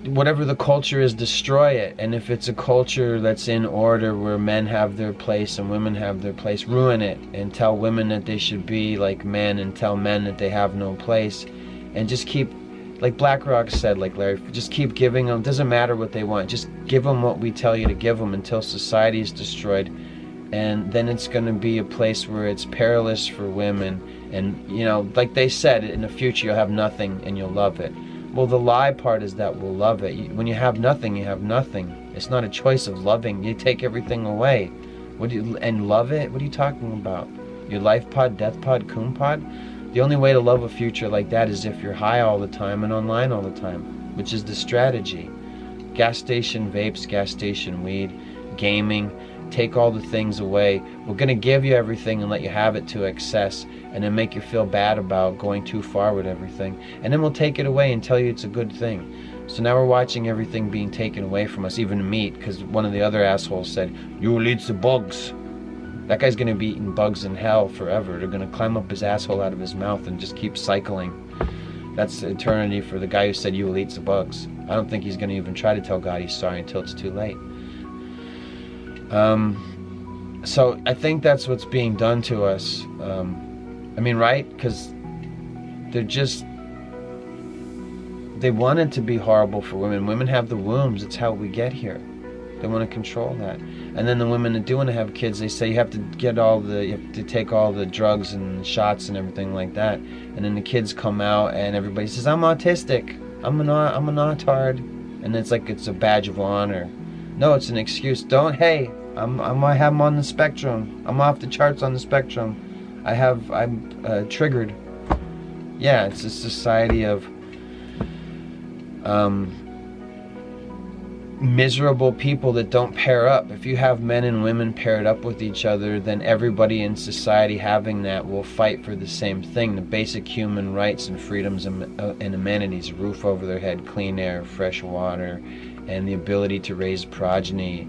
[SPEAKER 1] whatever the culture is, destroy it. And if it's a culture that's in order where men have their place and women have their place, ruin it and tell women that they should be like men and tell men that they have no place. And just keep, like BlackRock said, like Larry, just keep giving them, doesn't matter what they want, just give them what we tell you to give them until society is destroyed. And then it's going to be a place where it's perilous for women. And, you know, like they said, in the future you'll have nothing and you'll love it. Well, the lie part is that we'll love it. When you have nothing, you have nothing. It's not a choice of loving. You take everything away. And love it? What are you talking about? Your life pod, death pod, coom pod? The only way to love a future like that is if you're high all the time and online all the time, which is the strategy. Gas station vapes, gas station weed, gaming, take all the things away. We're going to give you everything and let you have it to excess, and then make you feel bad about going too far with everything. And then we'll take it away and tell you it's a good thing. So now we're watching everything being taken away from us, even meat, because one of the other assholes said, you will eat the bugs. That guy's going to be eating bugs in hell forever. They're going to climb up his asshole out of his mouth and just keep cycling. That's eternity for the guy who said you will eat the bugs. I don't think he's going to even try to tell God he's sorry until it's too late. So I think that's what's being done to us. I mean, right? Because they want it to be horrible for women. Women have the wombs. It's how we get here. They want to control that. And then the women that do want to have kids, they say you have to take all the drugs and shots and everything like that. And then the kids come out and everybody says, I'm autistic. I'm an autard. And it's like it's a badge of honor. No, it's an excuse. Hey, I have them on the spectrum. I'm off the charts on the spectrum. I'm triggered. Yeah, it's a society of miserable people that don't pair up. If you have men and women paired up with each other, then everybody in society having that will fight for the same thing, the basic human rights and freedoms and amenities, a roof over their head, clean air, fresh water, and the ability to raise progeny.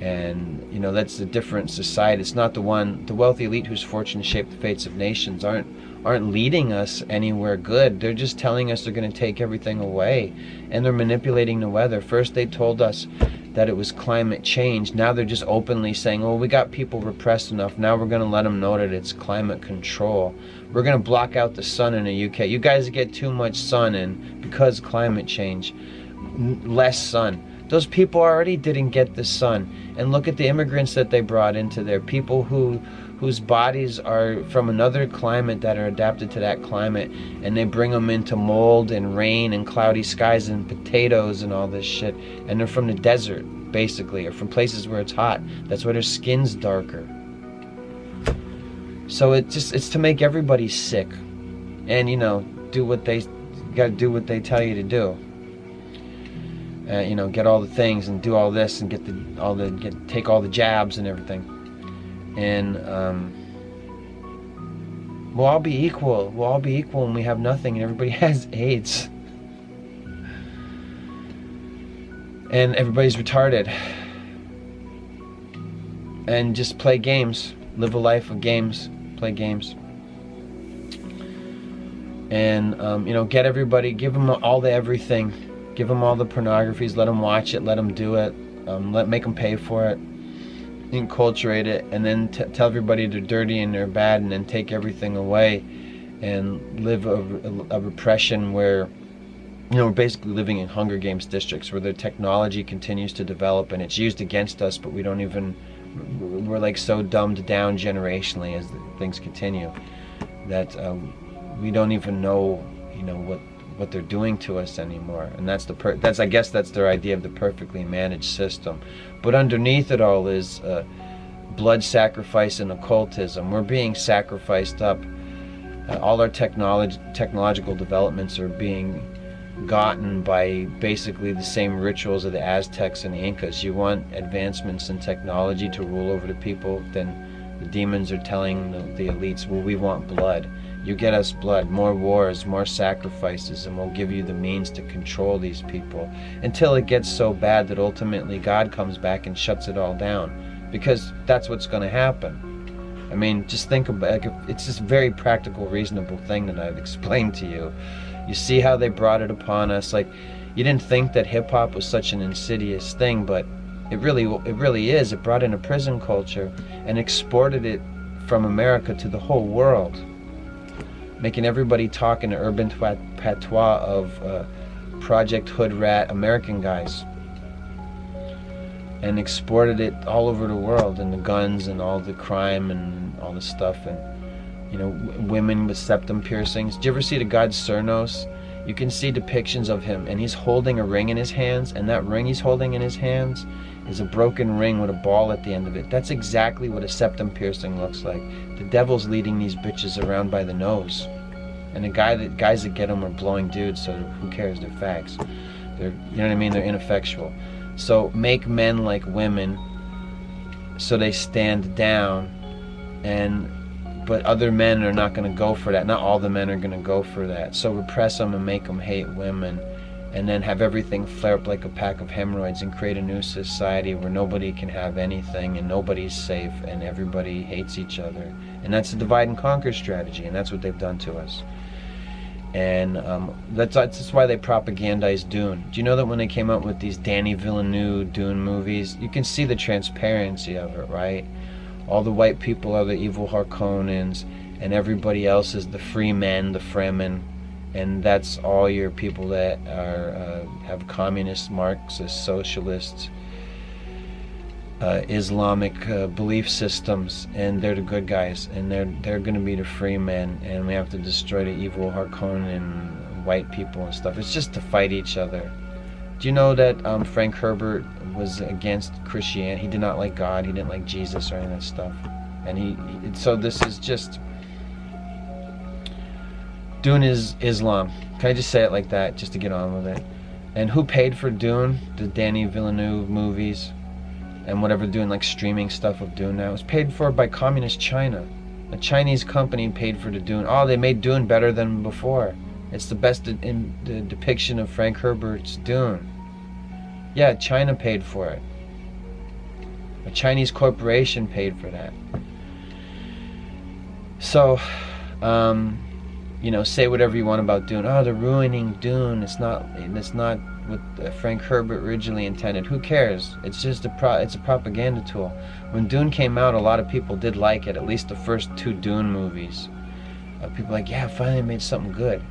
[SPEAKER 1] And you know, that's a different society. It's not the wealthy elite whose fortunes shape the fates of nations aren't leading us anywhere good. They're just telling us they're going to take everything away, and they're manipulating the weather. First they told us that it was climate change. Now they're just openly saying, oh, we got people repressed enough. Now we're going to let them know that it's climate control. We're going to block out the sun in the UK. You guys get too much sun in because climate change. Less sun. Those people already didn't get the sun. And look at the immigrants that they brought into there. People whose bodies are from another climate that are adapted to that climate, and they bring them into mold and rain and cloudy skies and potatoes and all this shit. And they're from the desert, basically, or from places where it's hot. That's why their skin's darker. So it's to make everybody sick. And you know, gotta do what they tell you to do. You know, get all the things and do all this and take all the jabs and everything. And we'll all be equal. We'll all be equal and we have nothing and everybody has AIDS. And everybody's retarded. And just play games. Live a life of games. Play games. And, you know, get everybody, give them all the everything. Give them all the pornographies, let them watch it, let them do it, make them pay for it, enculturate it, and then tell everybody they're dirty and they're bad, and then take everything away and live a repression where we're basically living in Hunger Games districts where their technology continues to develop and it's used against us, but we're like so dumbed down generationally as things continue that we don't even know, what they're doing to us anymore. And I guess that's their idea of the perfectly managed system. But underneath it all is blood sacrifice and occultism. We're being sacrificed up. All our technological developments are being gotten by basically the same rituals of the Aztecs and the Incas. You want advancements in technology to rule over the people, then the demons are telling the elites, well, we want blood. You get us blood, more wars, more sacrifices, and we'll give you the means to control these people until it gets so bad that ultimately God comes back and shuts it all down, because that's what's going to happen. I mean, just think about it. It's this very practical, reasonable thing that I've explained to you. You see how they brought it upon us. Like, you didn't think that hip-hop was such an insidious thing, but it really is. It brought in a prison culture and exported it from America to the whole world, making everybody talk in the urban patois of Project Hood Rat American guys, and exported it all over the world, and the guns and all the crime and all the stuff, and women with septum piercings. Do you ever see the god Cernos? You can see depictions of him, and he's holding a ring in his hands, and that ring he's holding in his hands is a broken ring with a ball at the end of it. That's exactly what a septum piercing looks like. The devil's leading these bitches around by the nose, and the guys that get them are blowing dudes, so who cares? They're pheygs. They're, you know what I mean? They're ineffectual. So make men like women, so they stand down, but other men are not going to go for that. Not all the men are going to go for that. So repress them and make them hate women, and then have everything flare up like a pack of hemorrhoids, and create a new society where nobody can have anything and nobody's safe and everybody hates each other. And that's a divide and conquer strategy, and that's what they've done to us. And that's why they propagandize Dune. Do you know that when they came out with these Danny Villeneuve Dune movies, you can see the transparency of it, right? All the white people are the evil Harkonnens, and everybody else is the free men, the Fremen, and that's all your people that are have communist, Marxist, socialist, Islamic belief systems, and they're the good guys, and they're going to be the free men, and we have to destroy the evil Harkonnen white people and stuff. It's just to fight each other. Do you know that Frank Herbert was against Christianity? He did not like God. He didn't like Jesus or any of that stuff. And so this is just, Dune is Islam. Can I just say it like that, just to get on with it? And who paid for Dune? The Danny Villeneuve movies and whatever, doing like streaming stuff of Dune now. It was paid for by communist China. A Chinese company paid for the Dune. Oh, they made Dune better than before. It's the best in the depiction of Frank Herbert's Dune. Yeah, China paid for it. A Chinese corporation paid for that. So, say whatever you want about Dune. Oh, they're ruining Dune. It's not what Frank Herbert originally intended. Who cares? It's just it's a propaganda tool. When Dune came out, a lot of people did like it. At least the first two Dune movies. People were like, yeah, finally made something good.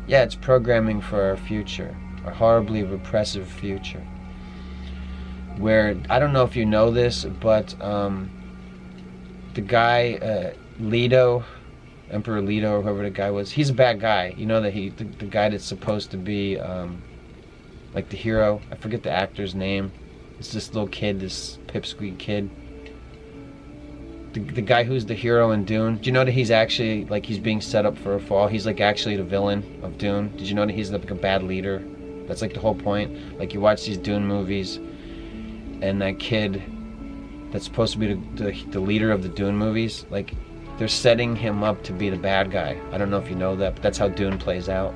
[SPEAKER 1] Yeah, it's programming for our future, our horribly repressive future. Where, I don't know if you know this, but the guy, Leto, Emperor Leto, or whoever the guy was, he's a bad guy. You know that the guy that's supposed to be like the hero. I forget the actor's name. It's this little kid, this pipsqueak kid. The guy who's the hero in Dune. Do you know that he's actually, like, he's being set up for a fall? He's like actually the villain of Dune. Did you know that he's like a bad leader? That's like the whole point. Like, you watch these Dune movies, and that kid that's supposed to be the leader of the Dune movies, like, they're setting him up to be the bad guy. I don't know if you know that, but that's how Dune plays out.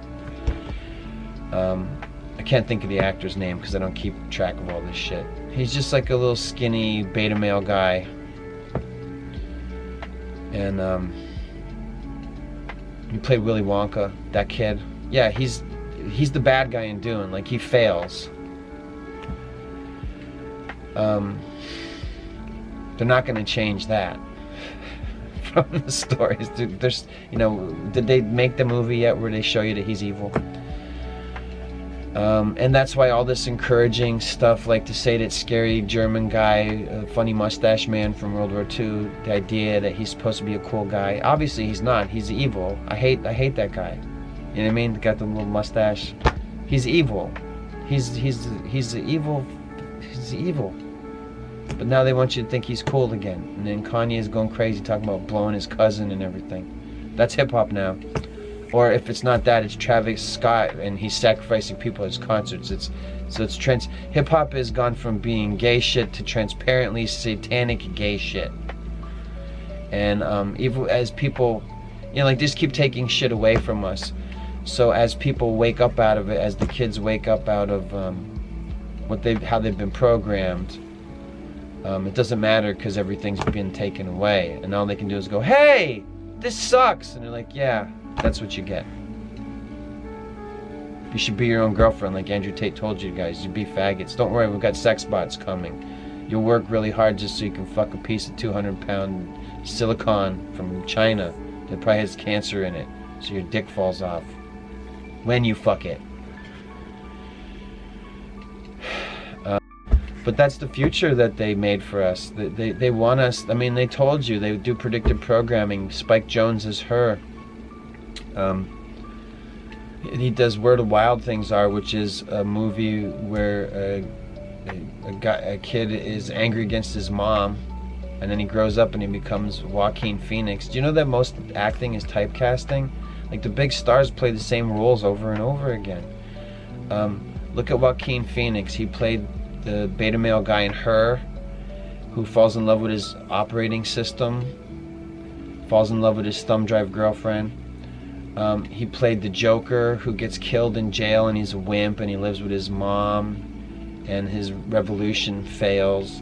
[SPEAKER 1] I can't think of the actor's name because I don't keep track of all this shit. He's just like a little skinny beta male guy. And he played Willy Wonka, that kid. Yeah, he's the bad guy in Dune. Like, he fails. They're not going to change that from the stories. There's, did they make the movie yet where they show you that he's evil? And that's why all this encouraging stuff, like to say that scary German guy, funny mustache man from World War II, the idea that he's supposed to be a cool guy. Obviously he's not. He's evil. I hate that guy. You know what I mean? Got the little mustache. He's evil. He's evil. He's evil. But now they want you to think he's cool again. And then Kanye is going crazy talking about blowing his cousin and everything. That's hip hop now. Or if it's not that, it's Travis Scott and he's sacrificing people at his concerts. Hip hop has gone from being gay shit to transparently satanic gay shit. And even as people, you know, like, just keep taking shit away from us. So as people wake up out of it, as the kids wake up out of how they've been programmed, it doesn't matter because everything's been taken away, and all they can do is go, "Hey, this sucks," and they're like, "Yeah, that's what you get. You should be your own girlfriend, like Andrew Tate told you guys. You be faggots. Don't worry, we've got sex bots coming. You'll work really hard just so you can fuck a piece of 200-pound silicone from China that probably has cancer in it, so your dick falls off when you fuck it." But that's the future that they made for us. They want us. I mean, they told you they do predictive programming. Spike Jonze is her. He does Where the Wild Things Are, which is a movie where a kid is angry against his mom, and then he grows up and he becomes Joaquin Phoenix. Do you know that most acting is typecasting? Like, the big stars play the same roles over and over again. Look at Joaquin Phoenix. He played the beta male guy in Her, who falls in love with his operating system, falls in love with his thumb drive girlfriend. He played the Joker, who gets killed in jail, and he's a wimp, and he lives with his mom, and his revolution fails.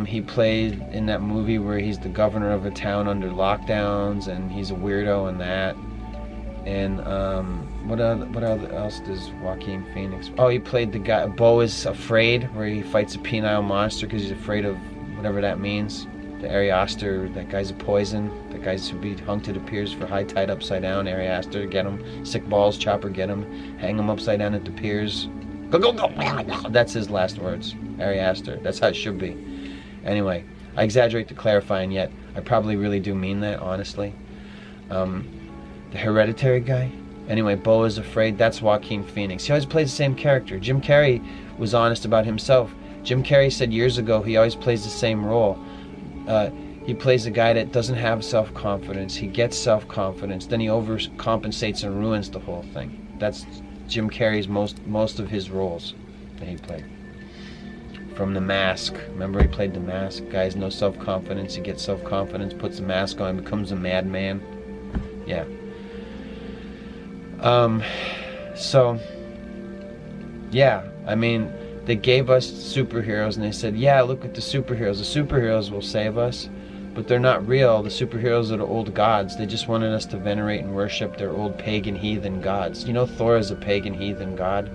[SPEAKER 1] He played in that movie where he's the governor of a town under lockdowns, and he's a weirdo in that. And what else does Joaquin Phoenix? Oh, he played the guy, Beau is Afraid, where he fights a penile monster because he's afraid of whatever that means. The Ariaster, that guy's a poison. That guy's to be hung to the piers for high tide upside down. Ariaster, get him. Sick balls, Chopper, get him. Hang him upside down at the piers. Go, go, go. That's his last words. Ariaster. That's how it should be. Anyway, I exaggerate to clarify, and yet I probably really do mean that, honestly. The Hereditary guy. Anyway, Beau is Afraid. That's Joaquin Phoenix. He always plays the same character. Jim Carrey was honest about himself. Jim Carrey said years ago he always plays the same role. He plays a guy that doesn't have self-confidence. He gets self-confidence, then he overcompensates and ruins the whole thing. That's Jim Carrey's most of his roles that he played. From The Mask. Remember he played The Mask? Guy has no self-confidence. He gets self-confidence, puts the mask on, becomes a madman. Yeah. So, yeah, I mean, they gave us superheroes and they said, yeah, look at the superheroes. The superheroes will save us, but they're not real. The superheroes are the old gods. They just wanted us to venerate and worship their old pagan heathen gods. You know, Thor is a pagan heathen god.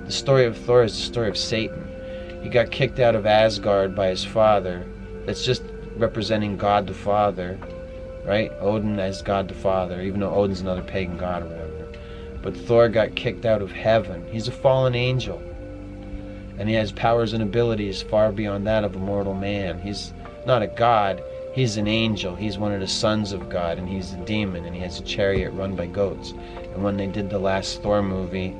[SPEAKER 1] The story of Thor is the story of Satan. He got kicked out of Asgard by his father. That's just representing God the Father, right? Odin as God the Father, even though Odin's another pagan god or whatever. But Thor got kicked out of heaven. He's a fallen angel. And he has powers and abilities far beyond that of a mortal man. He's not a god, he's an angel. He's one of the sons of God, and he's a demon, and he has a chariot run by goats. And when they did the last Thor movie,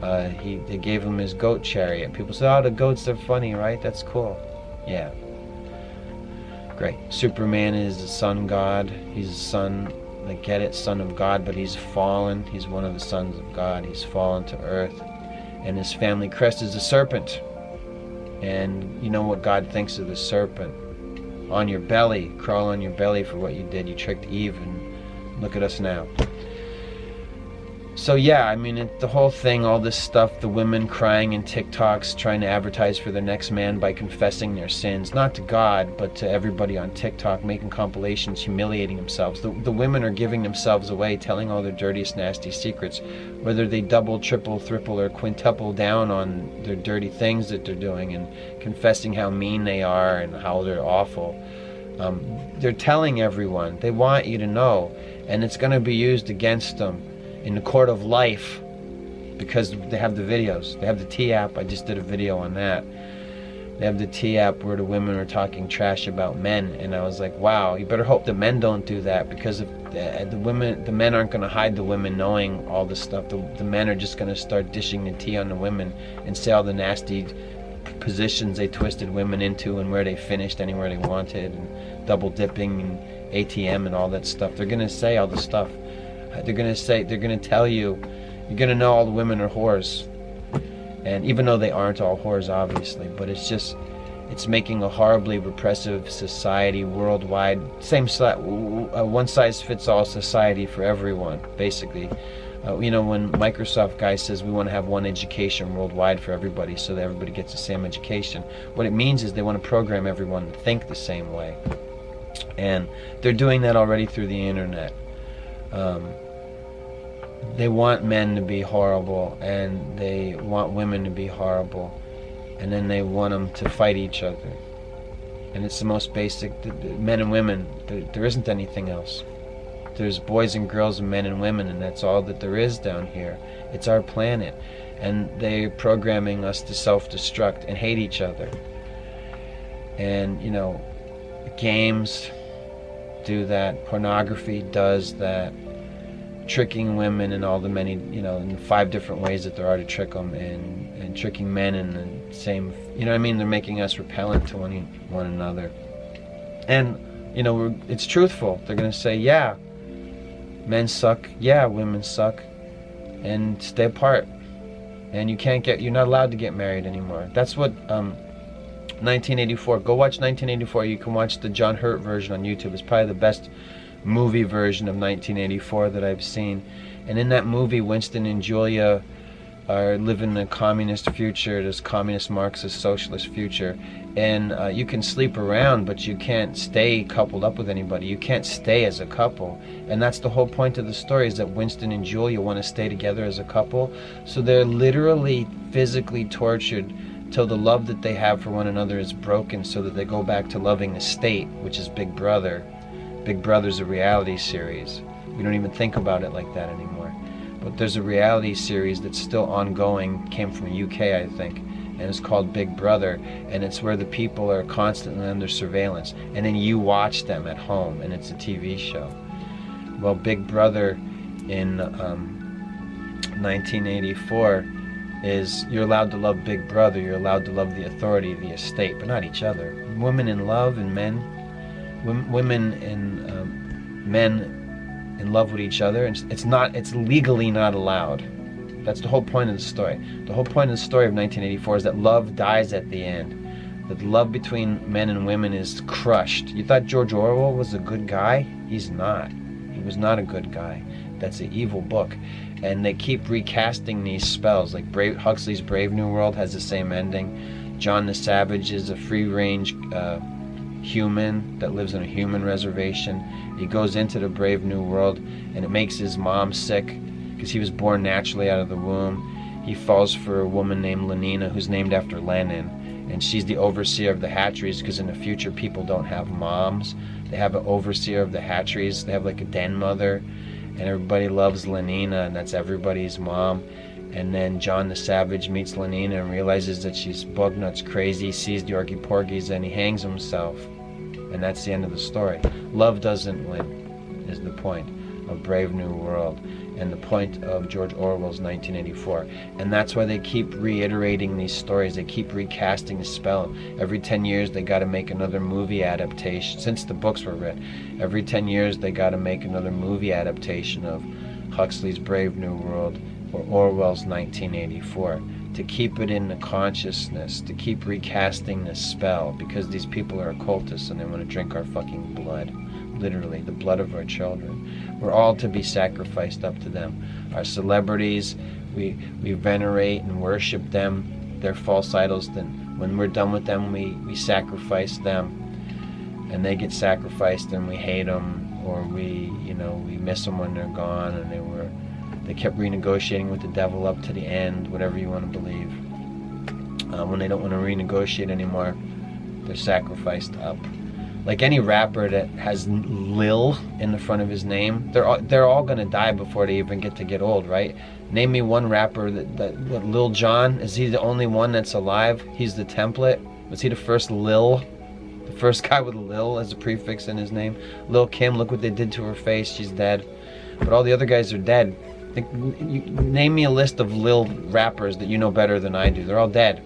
[SPEAKER 1] they gave him his goat chariot. People say, oh, the goats are funny, right? That's cool. Yeah. Great. Superman is a sun god. He's a son, I get it, son of God, but he's fallen. He's one of the sons of God. He's fallen to earth. And his family crest is a serpent. And you know what God thinks of the serpent. On your belly, crawl on your belly for what you did. You tricked Eve, and look at us now. So yeah, I mean, the whole thing, all this stuff, the women crying in TikToks, trying to advertise for their next man by confessing their sins, not to God, but to everybody on TikTok, making compilations, humiliating themselves. The women are giving themselves away, telling all their dirtiest, nasty secrets, whether they double, triple, triple, or quintuple down on their dirty things that they're doing and confessing how mean they are and how they're awful. They're telling everyone. They want you to know, and it's going to be used against them in the court of life. because they have the videos. They have the T app. I just did a video on that. They have the T app where the women are talking trash about men, and I was like, wow, you better hope the men don't do that, because if the men aren't going to hide the women knowing all this stuff. The men are just going to start dishing the tea on the women and say all the nasty positions they twisted women into and where they finished anywhere they wanted, and double dipping and ATM and all that stuff. They're going to say all the stuff. They're going to tell you, you're going to know all the women are whores. And even though they aren't all whores, obviously, but it's making a horribly repressive society worldwide. Same one size fits all society for everyone, basically. When Microsoft guy says we want to have one education worldwide for everybody so that everybody gets the same education, what it means is they want to program everyone to think the same way. And they're doing that already through the internet. They want men to be horrible, and they want women to be horrible, and then they want them to fight each other. And it's the most basic, men and women, there isn't anything else. There's boys and girls and men and women, and that's all that there is down here. It's our planet, and they're programming us to self-destruct and hate each other. And games do that, pornography does that, tricking women in all the many, in 5 different ways that there are to trick them, and tricking men in the same, they're making us repellent to one another. And, it's truthful. They're going to say, yeah, men suck, yeah, women suck, and stay apart. And you're not allowed to get married anymore. That's what, 1984, go watch 1984. You can watch the John Hurt version on YouTube. It's probably the best movie version of 1984 that I've seen. And in that movie, Winston and Julia are living a communist future, this communist Marxist socialist future, and you can sleep around, but you can't stay coupled up with anybody. You can't stay as a couple, and that's the whole point of the story, is that Winston and Julia want to stay together as a couple. So they're literally physically tortured till the love that they have for one another is broken, so that they go back to loving the state, which is Big Brother. Big Brother's a reality series. We don't even think about it like that anymore. But there's a reality series that's still ongoing, came from the UK, I think, and it's called Big Brother, and it's where the people are constantly under surveillance, and then you watch them at home, and it's a TV show. Well, Big Brother in 1984 is, you're allowed to love Big Brother, you're allowed to love the authority, the estate, but not each other. Women in love and men, women and men in love with each other, and it's legally not allowed. That's the whole point of the story. The whole point of the story of 1984 is that love dies at the end. That love between men and women is crushed. You thought George Orwell was a good guy? He's not. He was not a good guy. That's an evil book. And they keep recasting these spells. Like Huxley's Brave New World has the same ending. John the Savage is a free-range human that lives on a human reservation. He goes into the Brave New World, and it makes his mom sick because he was born naturally out of the womb. He falls for a woman named Lenina, who's named after Lenin, and she's the overseer of the hatcheries, because in the future people don't have moms. They have an overseer of the hatcheries. They have like a den mother, and everybody loves Lenina, and that's everybody's mom. And then John the Savage meets Lenina and realizes that she's bug nuts crazy, sees the Orky Porkies, and he hangs himself. And that's the end of the story. Love doesn't win, is the point of Brave New World, and the point of George Orwell's 1984. And that's why they keep reiterating these stories. They keep recasting the spell. Every 10 years they got to make another movie adaptation. Since the books were written, every 10 years they got to make another movie adaptation of Huxley's Brave New World or Orwell's 1984, to keep it in the consciousness, to keep recasting this spell, because these people are occultists and they want to drink our fucking blood, literally, the blood of our children. We're all to be sacrificed up to them. Our celebrities, we venerate and worship them. They're false idols. Then when we're done with them, we sacrifice them, and they get sacrificed, and we hate them, or we miss them when they're gone, and they kept renegotiating with the devil up to the end, whatever you want to believe. When they don't want to renegotiate anymore, they're sacrificed up. Like any rapper that has Lil in the front of his name, they're all gonna die before they even get old, right? Name me one rapper what, Lil Jon, is he the only one that's alive? He's the template? Was he the first Lil? The first guy with Lil as a prefix in his name? Lil Kim, look what they did to her face, she's dead. But all the other guys are dead. Name me a list of Lil rappers that you know better than I do. They're all dead.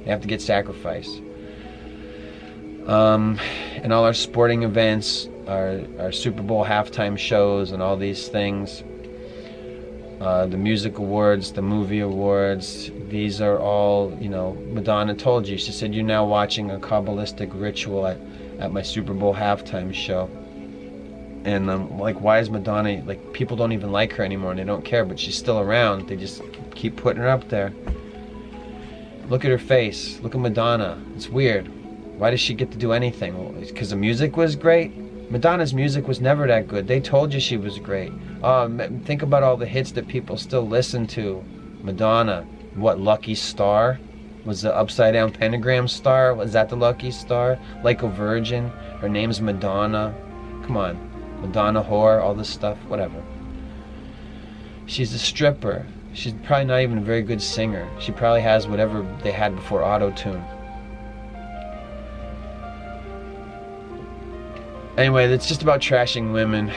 [SPEAKER 1] They have to get sacrificed. And all our sporting events, our Super Bowl halftime shows and all these things, the music awards, the movie awards, these are all, you know, Madonna told you. She said, you're now watching a Kabbalistic ritual at my Super Bowl halftime show. And I'm like, why is Madonna, like, people don't even like her anymore and they don't care, but she's still around. They just keep putting her up there. Look at her face. Look at Madonna. It's weird. Why does she get to do anything? Well, because the music was great? Madonna's music was never that good. They told you she was great. Think about all the hits that people still listen to. Madonna. What, Lucky Star? Was the upside down pentagram star? Was that the Lucky Star? Like a Virgin? Her name's Madonna. Come on. Madonna whore, all this stuff, whatever. She's a stripper. She's probably not even a very good singer. She probably has whatever they had before auto-tune. Anyway, it's just about trashing women.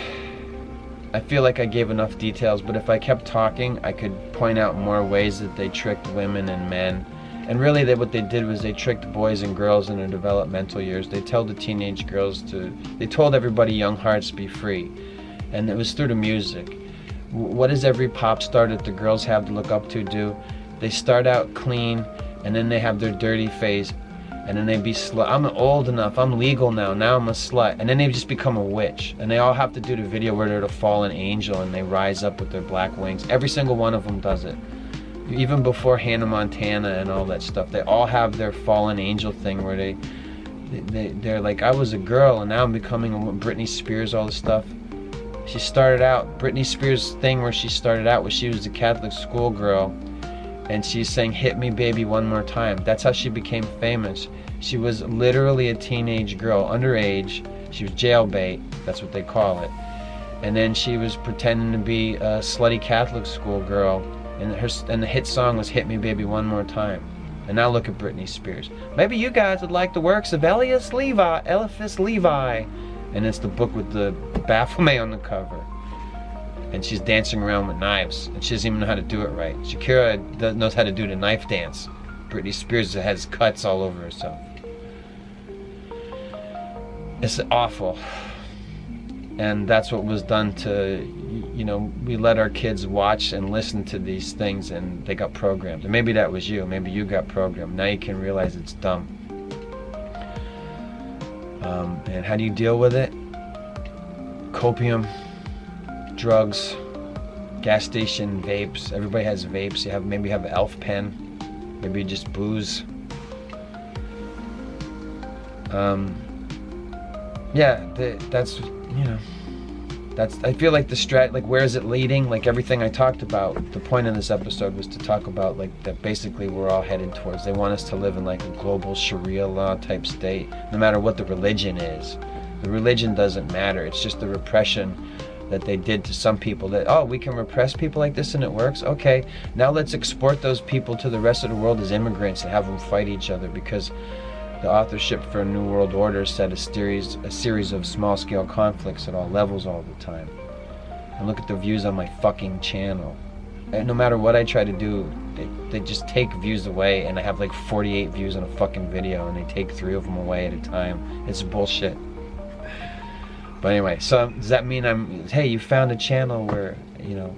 [SPEAKER 1] I feel like I gave enough details, but if I kept talking, I could point out more ways that they tricked women and men. And really, what they did was they tricked boys and girls in their developmental years. They told the teenage girls they told everybody young hearts be free. And it was through the music. What does every pop star that the girls have to look up to do? They start out clean, and then they have their dirty phase, and then they be slut. I'm old enough, I'm legal now I'm a slut. And then they just become a witch. And they all have to do the video where they're the fallen angel and they rise up with their black wings. Every single one of them does it. Even before Hannah Montana and all that stuff, they all have their fallen angel thing where they're like, I was a girl and now I'm becoming a Britney Spears, all this stuff. She started out, Britney Spears' thing where she started out was she was a Catholic schoolgirl and she's saying, hit me baby one more time. That's how she became famous. She was literally a teenage girl, underage. She was jailbait, that's what they call it. And then she was pretending to be a slutty Catholic schoolgirl. And the hit song was Hit Me Baby One More Time. And now look at Britney Spears. Maybe you guys would like the works of Eliphas Levi. And it's the book with the Baphomet on the cover. And she's dancing around with knives. And she doesn't even know how to do it right. Shakira knows how to do the knife dance. Britney Spears has cuts all over herself. It's awful. And that's what was done to, you know, we let our kids watch and listen to these things and they got programmed. And maybe that was you. Maybe you got programmed. Now you can realize it's dumb. And how do you deal with it? Copium, drugs, gas station vapes. Everybody has vapes. Maybe you have Elf Pen. Maybe just booze. Yeah, that's, you know, I feel like like where is it leading? Like everything I talked about, the point of this episode was to talk about like that basically we're all headed towards. They want us to live in like a global Sharia law type state, no matter what the religion is. The religion doesn't matter. It's just the repression that they did to some people that, oh, we can repress people like this and it works? Okay, now let's export those people to the rest of the world as immigrants and have them fight each other, because the authorship for a New World Order said a series of small-scale conflicts at all levels all the time. And look at the views on my fucking channel. And no matter what I try to do, they just take views away, and I have like 48 views on a fucking video, and they take 3 of them away at a time. It's bullshit. But anyway, so does that mean hey, you found a channel where, you know,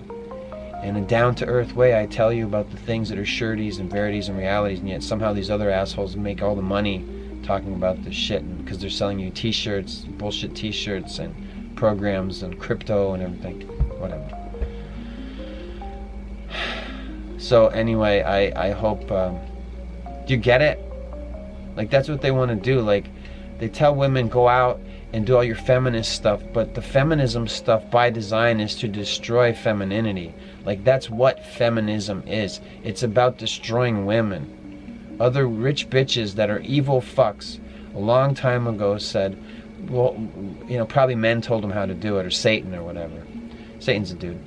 [SPEAKER 1] in a down-to-earth way I tell you about the things that are sureties and verities and realities, and yet somehow these other assholes make all the money talking about this shit because they're selling you t-shirts, bullshit t-shirts and programs and crypto and everything, whatever. So anyway, I hope, do you get it? Like that's what they want to do. Like they tell women go out and do all your feminist stuff, but the feminism stuff by design is to destroy femininity. Like that's what feminism is. It's about destroying women. Other rich bitches that are evil fucks a long time ago said, well, you know, probably men told him how to do it, or Satan or whatever. Satan's a dude.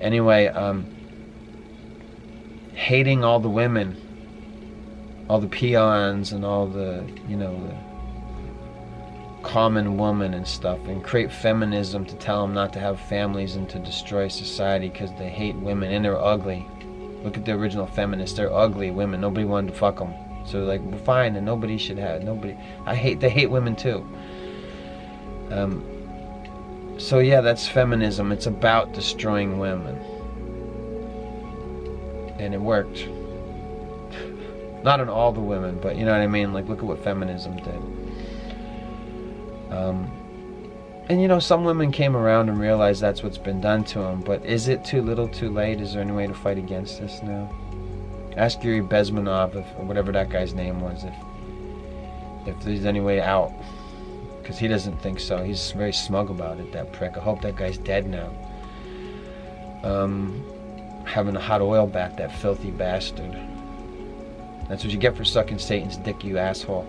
[SPEAKER 1] Anyway, hating all the women, all the peons and all the, you know, the common woman and stuff, and create feminism to tell them not to have families and to destroy society because they hate women and they're ugly. Look at the original feminists, they're ugly women, nobody wanted to fuck them. So they're like, well, fine, and nobody should have, they hate women too. So yeah, that's feminism. It's about destroying women. And it worked. Not on all the women, but you know what I mean? Like, look at what feminism did. And you know, some women came around and realized that's what's been done to them, but is it too little too late? Is there any way to fight against this now? Ask Yuri Bezmenov, or whatever that guy's name was, if there's any way out. Because he doesn't think so. He's very smug about it, that prick. I hope that guy's dead now. Having a hot oil bath, that filthy bastard. That's what you get for sucking Satan's dick, you asshole.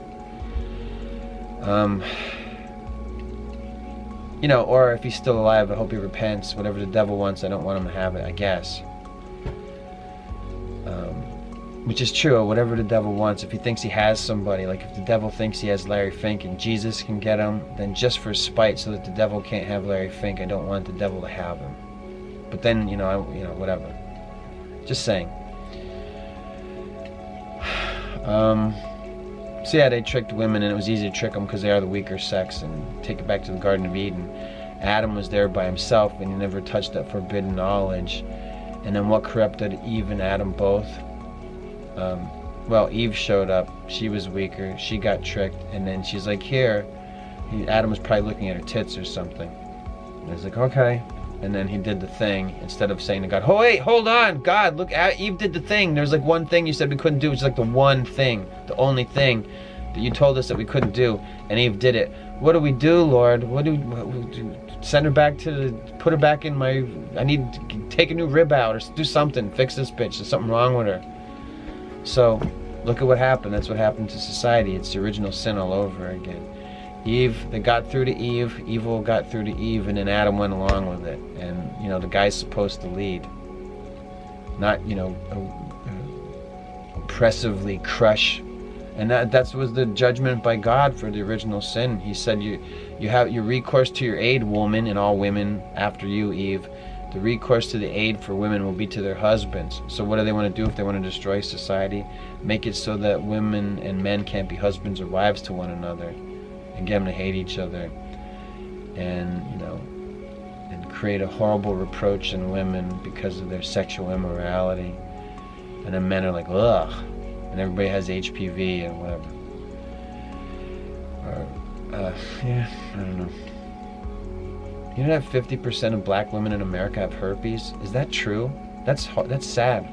[SPEAKER 1] You know, or if he's still alive, I hope he repents. Whatever the devil wants, I don't want him to have it, I guess. Which is true, whatever the devil wants. If he thinks he has somebody, like if the devil thinks he has Larry Fink and Jesus can get him, then just for spite, so that the devil can't have Larry Fink, I don't want the devil to have him. But then, you know, whatever. Just saying. So yeah, they tricked women, and it was easy to trick them because they are the weaker sex. And take it back to the Garden of Eden. Adam was there by himself, and he never touched that forbidden knowledge. And then what corrupted Eve and Adam both? Well, Eve showed up. She was weaker. She got tricked, and then she's like, here. Adam was probably looking at her tits or something. And he's like, okay. And then he did the thing, instead of saying to God, oh wait, hold on, God, look, Eve did the thing. There's like one thing you said we couldn't do. It's like the one thing, the only thing that you told us that we couldn't do, and Eve did it. What do we do, Lord? What do send her back to put her back in my, I need to take a new rib out or do something, fix this bitch, there's something wrong with her. So, look at what happened. That's what happened to society. It's the original sin all over again. Eve, they got through to Eve, evil got through to Eve, and then Adam went along with it. And, you know, the guy's supposed to lead. Not, you know, oppressively crush. And that was the judgment by God for the original sin. He said, you have your recourse to your aid, woman, and all women after you, Eve. The recourse to the aid for women will be to their husbands. So what do they want to do if they want to destroy society? Make it so that women and men can't be husbands or wives to one another, and get them to hate each other, and, you know, and create a horrible reproach in women because of their sexual immorality. And then men are like, ugh, and everybody has HPV and whatever. Or, yeah, I don't know. You know that 50% of black women in America have herpes? Is that true? That's sad.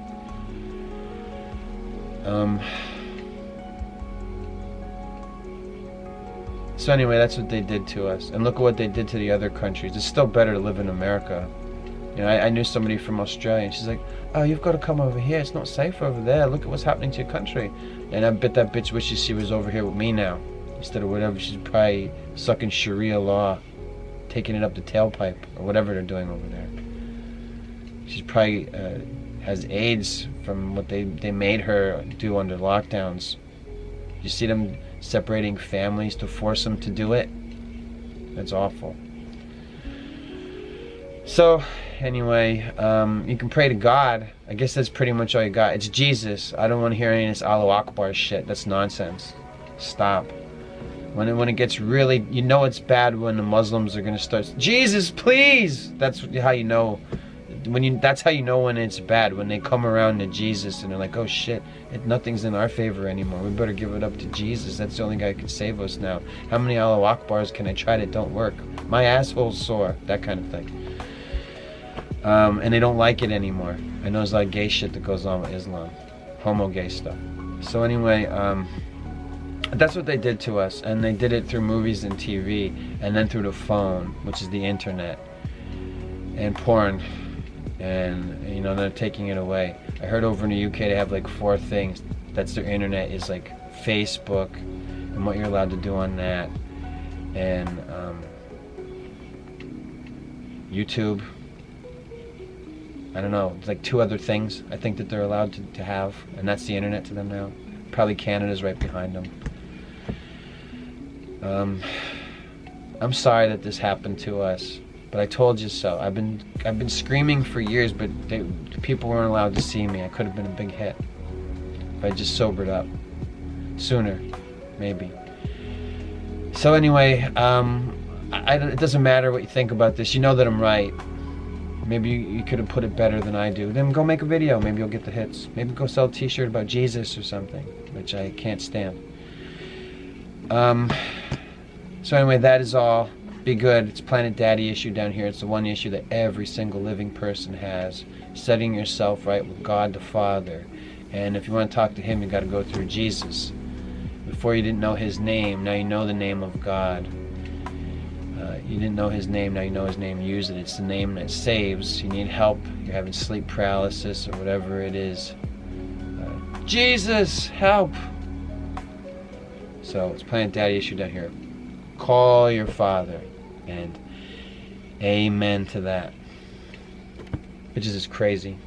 [SPEAKER 1] So anyway, that's what they did to us. And look at what they did to the other countries. It's still better to live in America. You know, I knew somebody from Australia, and she's like, oh, you've got to come over here. It's not safe over there. Look at what's happening to your country. And I bet that bitch wishes she was over here with me now. Instead of whatever, she's probably sucking Sharia law, taking it up the tailpipe, or whatever they're doing over there. She's probably has AIDS from what they made her do under lockdowns. You see them separating families to force them to do it? That's awful. So, anyway, you can pray to God. I guess that's pretty much all you got. It's Jesus. I don't want to hear any of this Allahu Akbar shit. That's nonsense. Stop. When it gets really, you know it's bad when the Muslims are going to start, Jesus, please! That's how you know. That's how you know when it's bad, when they come around to Jesus and they're like, oh shit, nothing's in our favor anymore. We better give it up to Jesus. That's the only guy who can save us now. How many Allahu Akbars can I try that don't work? My asshole's sore. That kind of thing. And they don't like it anymore. I know there's a lot of gay shit that goes on with Islam. Homo gay stuff. So anyway, that's what they did to us. And they did it through movies and TV. And then through the phone, which is the internet. And porn. And, you know, they're taking it away. I heard over in the UK they have like 4 things. That's their internet, is like Facebook and what you're allowed to do on that. and YouTube. I don't know, it's like 2 other things I think that they're allowed to have, and that's the internet to them now. Probably Canada's right behind them. I'm sorry that this happened to us, but I told you so. I've been screaming for years, but people weren't allowed to see me. I could have been a big hit if I just sobered up sooner, maybe. So anyway, it doesn't matter what you think about this. You know that I'm right. Maybe you could have put it better than I do. Then go make a video. Maybe you'll get the hits. Maybe go sell a t-shirt about Jesus or something, which I can't stand. So anyway, that is all. Be good. It's Planet Daddy issue down here. It's the one issue that every single living person has. Setting yourself right with God the Father. And if you want to talk to Him, you got to go through Jesus. Before you didn't know His name, now you know the name of God. You didn't know His name, now you know His name. Use it. It's the name that saves. You need help. You're having sleep paralysis or whatever it is. Jesus, help! So it's Planet Daddy issue down here. Call your Father, and amen to that. Which is just crazy.